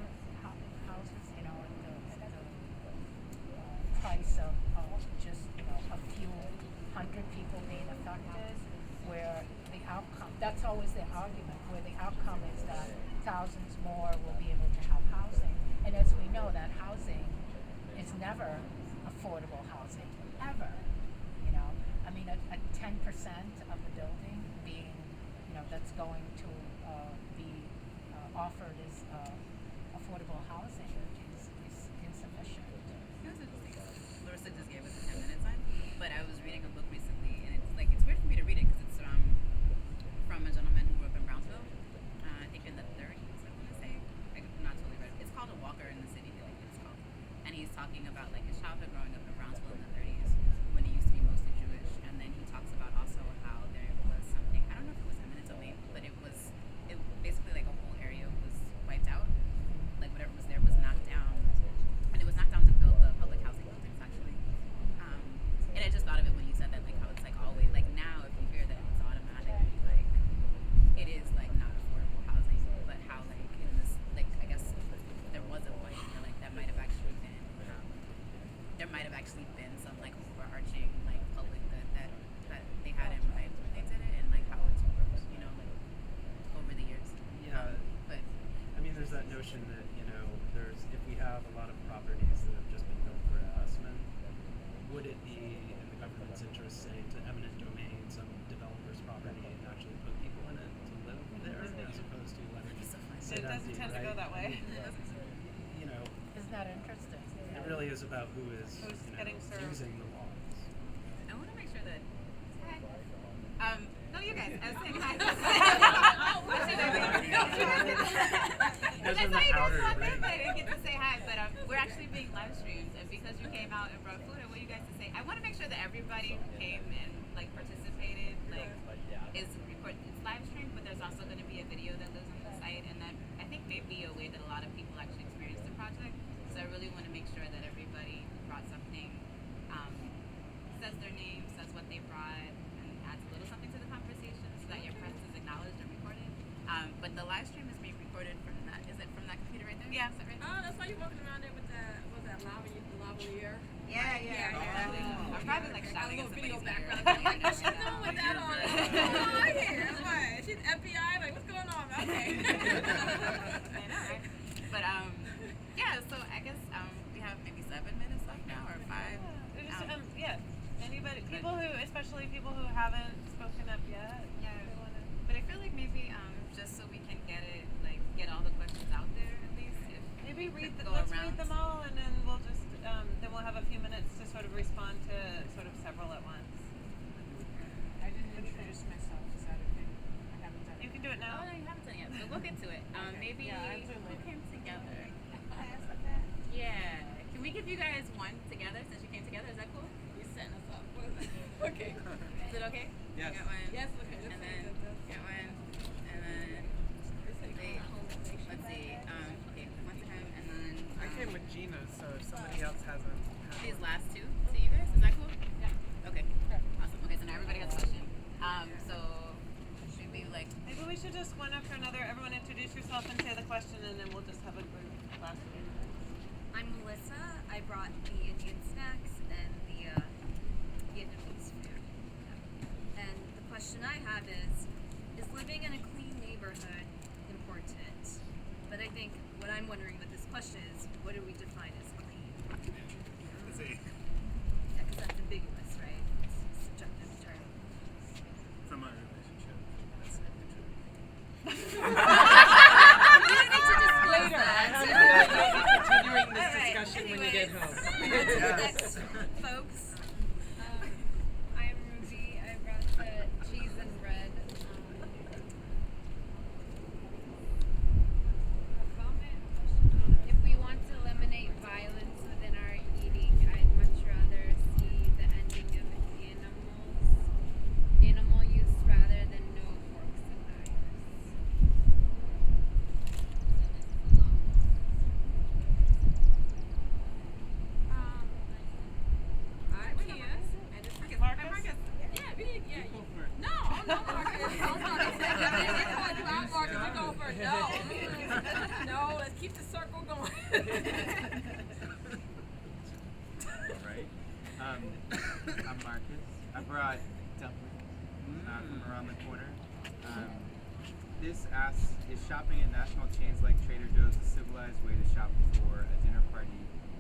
that's always the argument, where the outcome is that thousands more will be able to have housing. And as we know, that housing is never affordable housing, ever. You know, I mean, a 10% of the building being, you know, that's going to be offered as affordable housing is insufficient. It was interesting. Larissa just gave us a 10-minute sign, but I was reading a book recently, and it's like, it's weird for me to read it because it's from a gentleman who grew up in Brownsville, I think in the 30s, I want to say. I'm not totally right. It's called A Walker in the City, I think it's called. And he's talking about like his childhood growing up in Brownsville in the 30s when it used to be mostly Jewish, and then he talks about also how there was something, I don't know if it was eminent domain, but it basically like a whole area was wiped out, like whatever was there was knocked down, and it was knocked down to build the public housing buildings actually. And I just thought of it when you said that, like how it's like always, like now if you hear that it's automatically like it is like not affordable housing, but how like in this, like I guess there was a point where like that might have actually been there might have actually been some like overarching like public good that they had in mind when they did it, and like how it's grown, you know, like over the years. Yeah. But I mean, there's that notion that, you know, if we have a lot of properties that have just been built for investment, would it be in the government's interest, say, to eminent domain some developer's property and actually put people in it to live there, as opposed to letting it sit It doesn't empty, tend to right? go that way. You know, Isn't that interesting? it really is about who is Who's you know, getting served. using the laws. I want to make sure that. No, you guys. I was saying hi. Those I are the saw you guys outer walk in, ring. but I didn't get to say hi. But we're actually being live streamed, and because you came out and brought food, I want you guys to say. I want to make sure that everybody who came and like participated, like, is recorded. It's live streamed, but there's also going to be a video that lives on the site, and that I think may be a way that a lot of people actually experience the project. So I really want to make sure that everybody who brought something says their name, says what they brought, and adds a little something to the conversation so that your presence is acknowledged and recorded. But the live stream is being recorded from that. Is it from that computer right there? Yeah. Is that right? Oh, that's why you're walking around there with that, what's that, lavalier? Yeah. I'm probably like shouting at somebody's background. ear. What's she doing with that on? Oh, I hear. What? She's FBI? Like, what's going on? Okay. I know, right? But yeah. So I guess we have maybe 7 minutes left now, or 5. Yeah. Anybody, especially people who haven't spoken up yet. Yeah. But I feel like maybe just so we can get it, like get all the questions out there at least. If Maybe go let's around. read them all, and then we'll just then we'll have a few minutes to sort of respond to sort of several at once. I didn't introduce myself. Is that okay? I haven't done You it. can do it Oh now. no, you haven't done it yet. So we'll get to it. Maybe Yeah, who absolutely. came together? Yeah. Can we give you guys one together since you came together? Is that cool? You're setting us up. Okay. Is it okay? Yes. Got one. Yes, okay. And then got one. And then wait, let's see. Okay, one to him, and then I came with Gina, so if somebody else hasn't had these one. last two to you guys. Is that cool? Yeah. Okay. Awesome. Okay, so now everybody has a question. So should we like? Maybe we should just one after another. Everyone introduce yourself and say the question, and then we'll just have a group last week. I'm Melissa. I brought the Indian snacks and the Vietnamese food. And the question I have is living in a clean neighborhood important? But I think what I'm wondering with this question is, what do we define as clean? See, Yeah, because that's ambiguous, right? It's a subjective term. from our relationship, that's not the truth. You don't need to disclose that. Continuing this All right, discussion when you get anyways. home. On to the next, folks. I'm Ruby. I brought the cheese and bread. If we want to eliminate violence within our eating, I'd much rather see the ending of animal use rather than no forks and knives. I'm Kia. And it's Marcus. Yeah, yeah. Go for it. No, Marcus. They called you out, Marcus. You go first. No, let's keep the circle going. Alright. I'm Marcus. I brought dumplings from around the corner. This asks, is shopping at national chains like Trader Joe's a civilized way to shop for a dinner party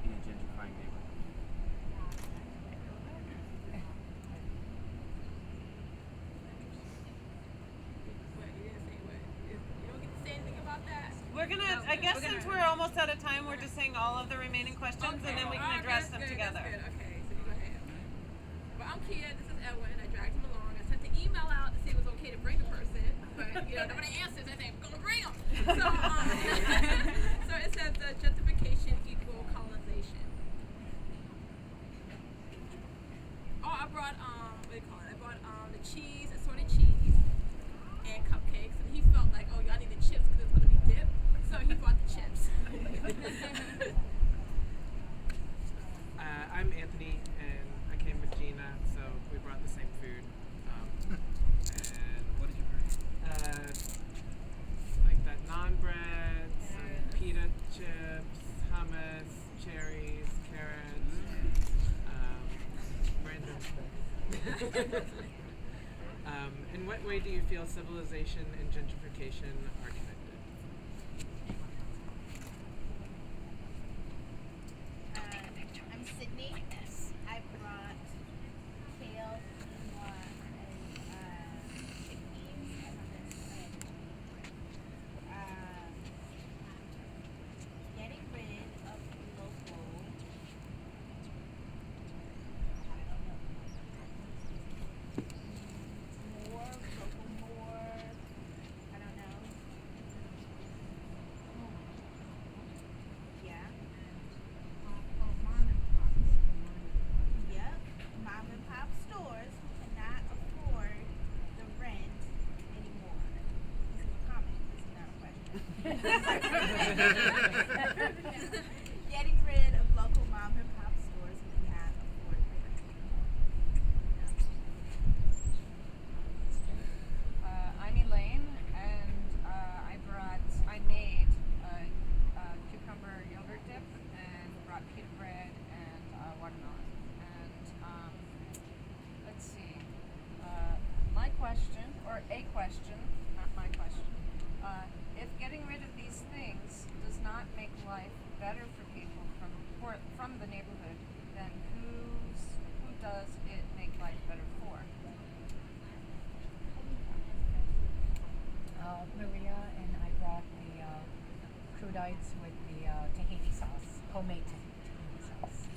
in a gentrifying neighborhood? We're gonna, I guess since we're almost out of time, we're just saying all of the remaining questions and then we can address them together. That's good. Okay, so you go ahead. Well, I'm Kia, this is Edwin. I dragged him along. I sent the email out to see if it was okay to bring a person, but nobody answers. I think, we're gonna bring them. So, so it says gentrification equal colonization. Oh, I brought what do you call it? I brought the cheese, assorted cheese, and cupcakes, and he felt like, oh, y'all need the chips because it's gonna be dip. So he brought the chips. I'm Anthony, and I came with Gina, so we brought the same food. And what did you bring? Like that naan bread, some pita chips, hummus, cherries, carrots. Brandon. In what way do you feel civilization and gentrification are connected? I'm Sydney. I brought kale, quinoa, and chickpeas, getting rid of local. More, I don't know. Yeah. Yep, mom and pop stores who cannot afford the rent anymore. This is a comment, this is not a question. Getting rid of local mom and pop stores who cannot afford the rent anymore. I'm Elaine, and I made cucumber yogurt dip and brought pita bread and watermelon. And let's see, my question, or a question, not my question, if getting rid of these things does not make life better for people from the neighborhood, then who does it make life better for? Maria, and I brought the crudites with the tahini sauce, homemade tahini sauce.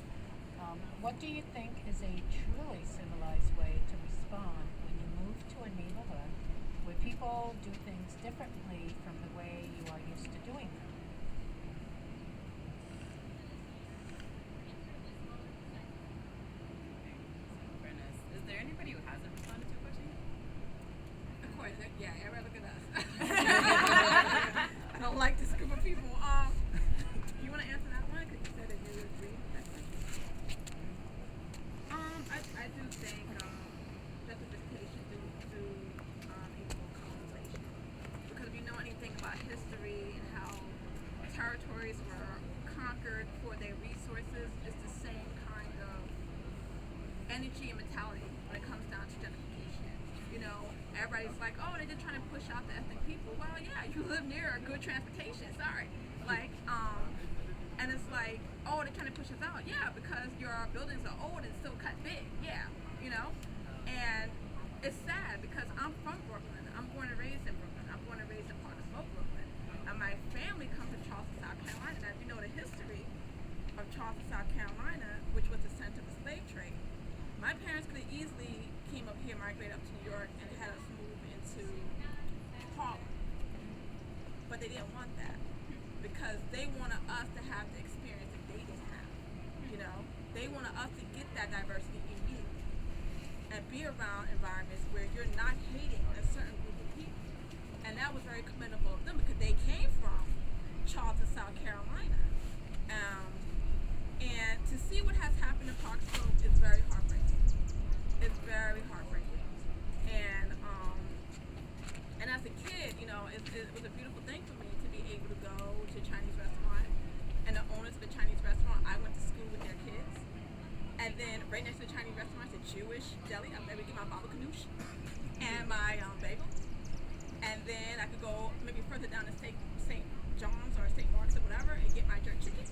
What do you think is a truly civilized way to respond when you move to a neighborhood where people do things differently from the way you are used to doing them? Goodness. Is there anybody who hasn't responded to a question yet? Of course, yeah, everybody look at us. I don't like this group of people. You want to answer that one? Because you said that you agree with that question. I do think justification through equal colonization. Because if you know anything about history and how territories were conquered for their resources, it's the same kind of energy and mentality when it comes down to gentrification. Everybody's like, oh, they're just trying to push out the ethnic people. Well, yeah, you live near a good transportation. Sorry. And it's like, oh, they're trying to push us out. Yeah, because your buildings are old and still cut big. Yeah, And it's sad because I'm from Brooklyn. I'm born and raised in Brooklyn. I'm born and raised in Park Slope, Brooklyn. And my family comes from Charleston, South Carolina. And if you know the history of Charleston, South Carolina, which was the center of the slave trade, my parents could have easily came up here, migrated up to New York, and had us move into Harlem. But they didn't want that because they wanted us to have the experience that they didn't have. They wanted us to get that diversity immediately and be around environments where you're not hating a certain group of people. And that was very commendable of them because they came from Charleston, South Carolina. And to see what has happened in Park Slope is very heartbreaking. It's very heartbreaking. And as a kid, it was a beautiful thing for me to be able to go to a Chinese restaurant. And the owners of the Chinese restaurant, I went to school with their kids. And then right next to the Chinese restaurant is a Jewish deli. I'm able to get my baba ganoush and my bagel. then I could go maybe further down to St. John's or St. Mark's or whatever and get my jerk chicken.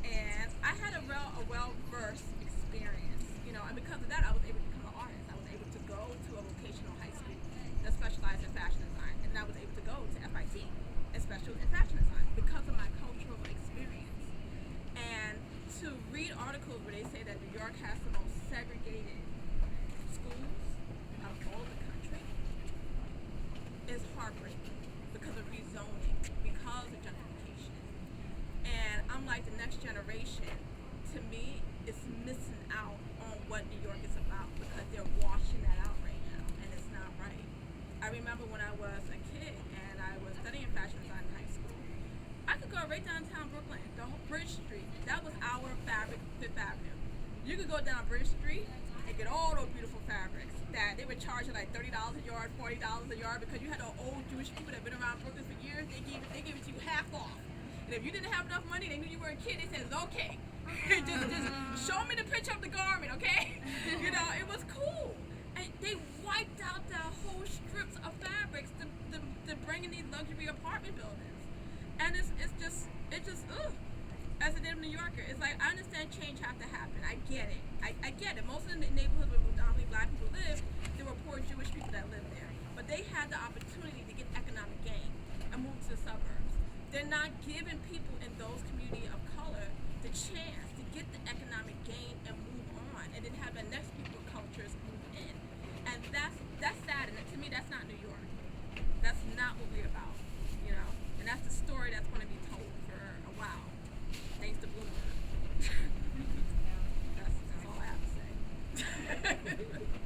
And I had a well-versed experience, and because of that, I was able to become an artist. I was able to go to a vocational high school that specialized in fashion design, and I was able to go to FIT and special in fashion design because of my cultural experience. And to read articles where they say that New York has the most segregated schools of all the country is heartbreaking because of rezoning, because of gentrification. And I'm like, the next generation, to me, is missing out on what New York is about because they're washing that out right now, and it's not right. I remember when I was a kid and I was studying fashion design in high school, I could go right downtown Brooklyn, the whole Bridge Street. That was our fabric, Fifth Avenue. You could go down Bridge Street and get all those beautiful fabrics that they would charge you like $30 a yard, $40 a yard, because you had those old Jewish people that have been around Brooklyn for years. They gave it to you half off. And if you didn't have enough money, they knew you were a kid. They said, it's okay. just show me the picture of the garment, okay? It was cool. And they wiped out the whole strips of fabrics to bring in these luxury apartment buildings. And it's just ugh. As a native New Yorker, it's like, I understand change has to happen. I get it. I get it. Most of the neighborhoods where predominantly black people live, there were poor Jewish people that lived there. But they had the opportunity to get economic gain and move to the suburbs. They're not giving people in those communities of color the chance to get the economic gain and move on, and then have the next people of cultures move in. And that's sad, and to me, that's not New York. That's not what we're about, And that's the story that's going to be told for a while, thanks to Bloomberg. that's all I have to say.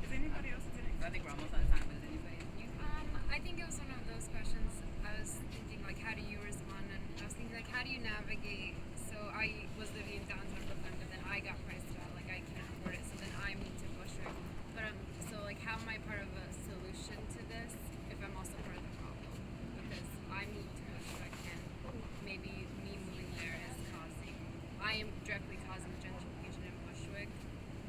Is anybody else doing it? I think we're almost out of time, but is anybody? I think it was one of those questions. I was thinking, like, how do you respond? And I was thinking, like, how do you navigate? So I was living in downtown Brooklyn, but then I got priced out. Like, I can't afford it. So then I moved to Bushwick. But so, like, how am I part of a solution to this if I'm also part of the problem? Because I moved to Bushwick, and maybe me moving there is I am directly causing gentrification in Bushwick,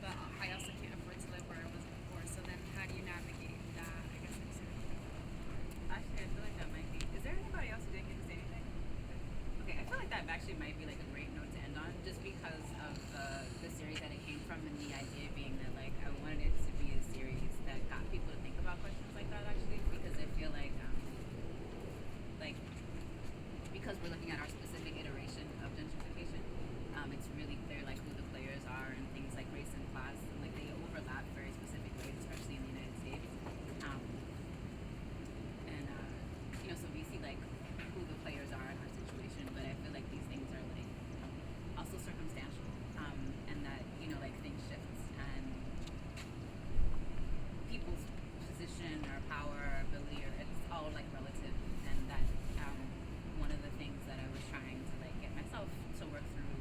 but I also can't afford to live where I was before. So then how do you navigate that? I guess I'm saying. Actually, I feel like that might be. Is there anybody else who didn't get to say anything? Okay, I feel like that actually might be like a great note to end on, just because of the series that it came from, and the idea being that like I wanted it to be a series that got people to think about questions like that. Actually, because I feel like because we're looking at our specific iteration of gentrification, it's really clear like who the players are and things like race and class, and like they overlap very specific ways, especially in the United States. So we see like who the players are in our situation, but I feel like these things are like also circumstantial, and that like things shift, and people's position or power or ability, or it's all like relative, and that one of the things that I was trying to like get myself to work through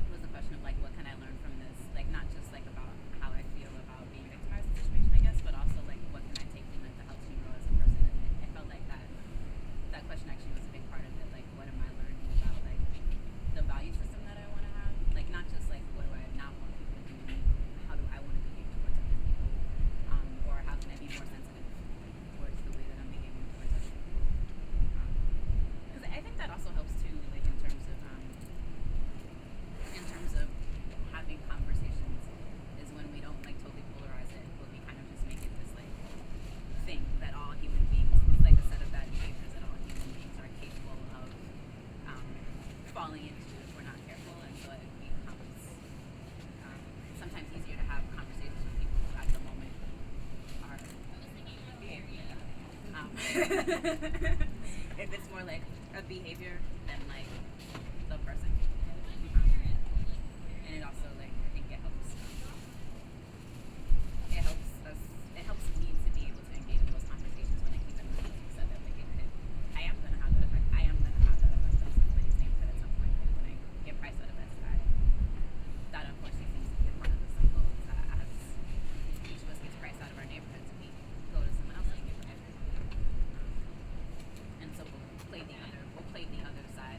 was the question of like what can I learn from this, like not just like about how I feel about being victimized in the situation, I guess, but also like what can I take from it to help me grow as a person. And I felt like that question actually was a big part of it, like what am I learning about like the value system that I want to have, like not just like what do I not want people to do, how do I want to behave towards other people, or how can I be more sensitive towards the way that I'm behaving towards other people, because I think that also helps too, like in terms of having conversations, is when we don't like totally polarize it, but we kind of just make it this like thing that all human beings, it's like a set of bad behaviors that all human beings are capable of falling into if we're not careful. And so it becomes sometimes easier to have conversations with people who at the moment are if it's more like a behavior than like the person. And it also like I think it helps me to be able to engage in those conversations when I keep in mind, like you said, that like I am gonna have that effect. I am gonna have that effect on somebody's neighborhood at some point. Like when I get priced out of that sky, that unfortunately seems to be a part of the cycle. As each of us gets priced out of our neighborhoods, we go to someone else's neighborhood, and so we'll play the other side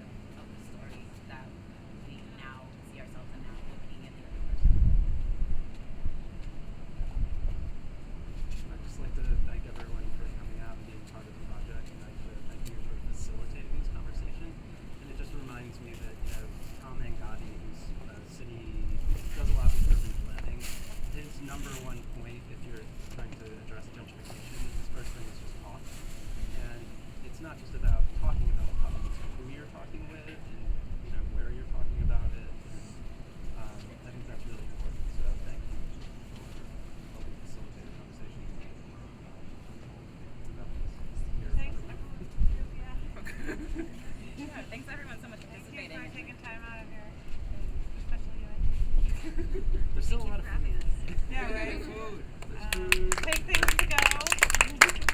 still a lot of having food. us. Yeah, right. Food. Take things to go.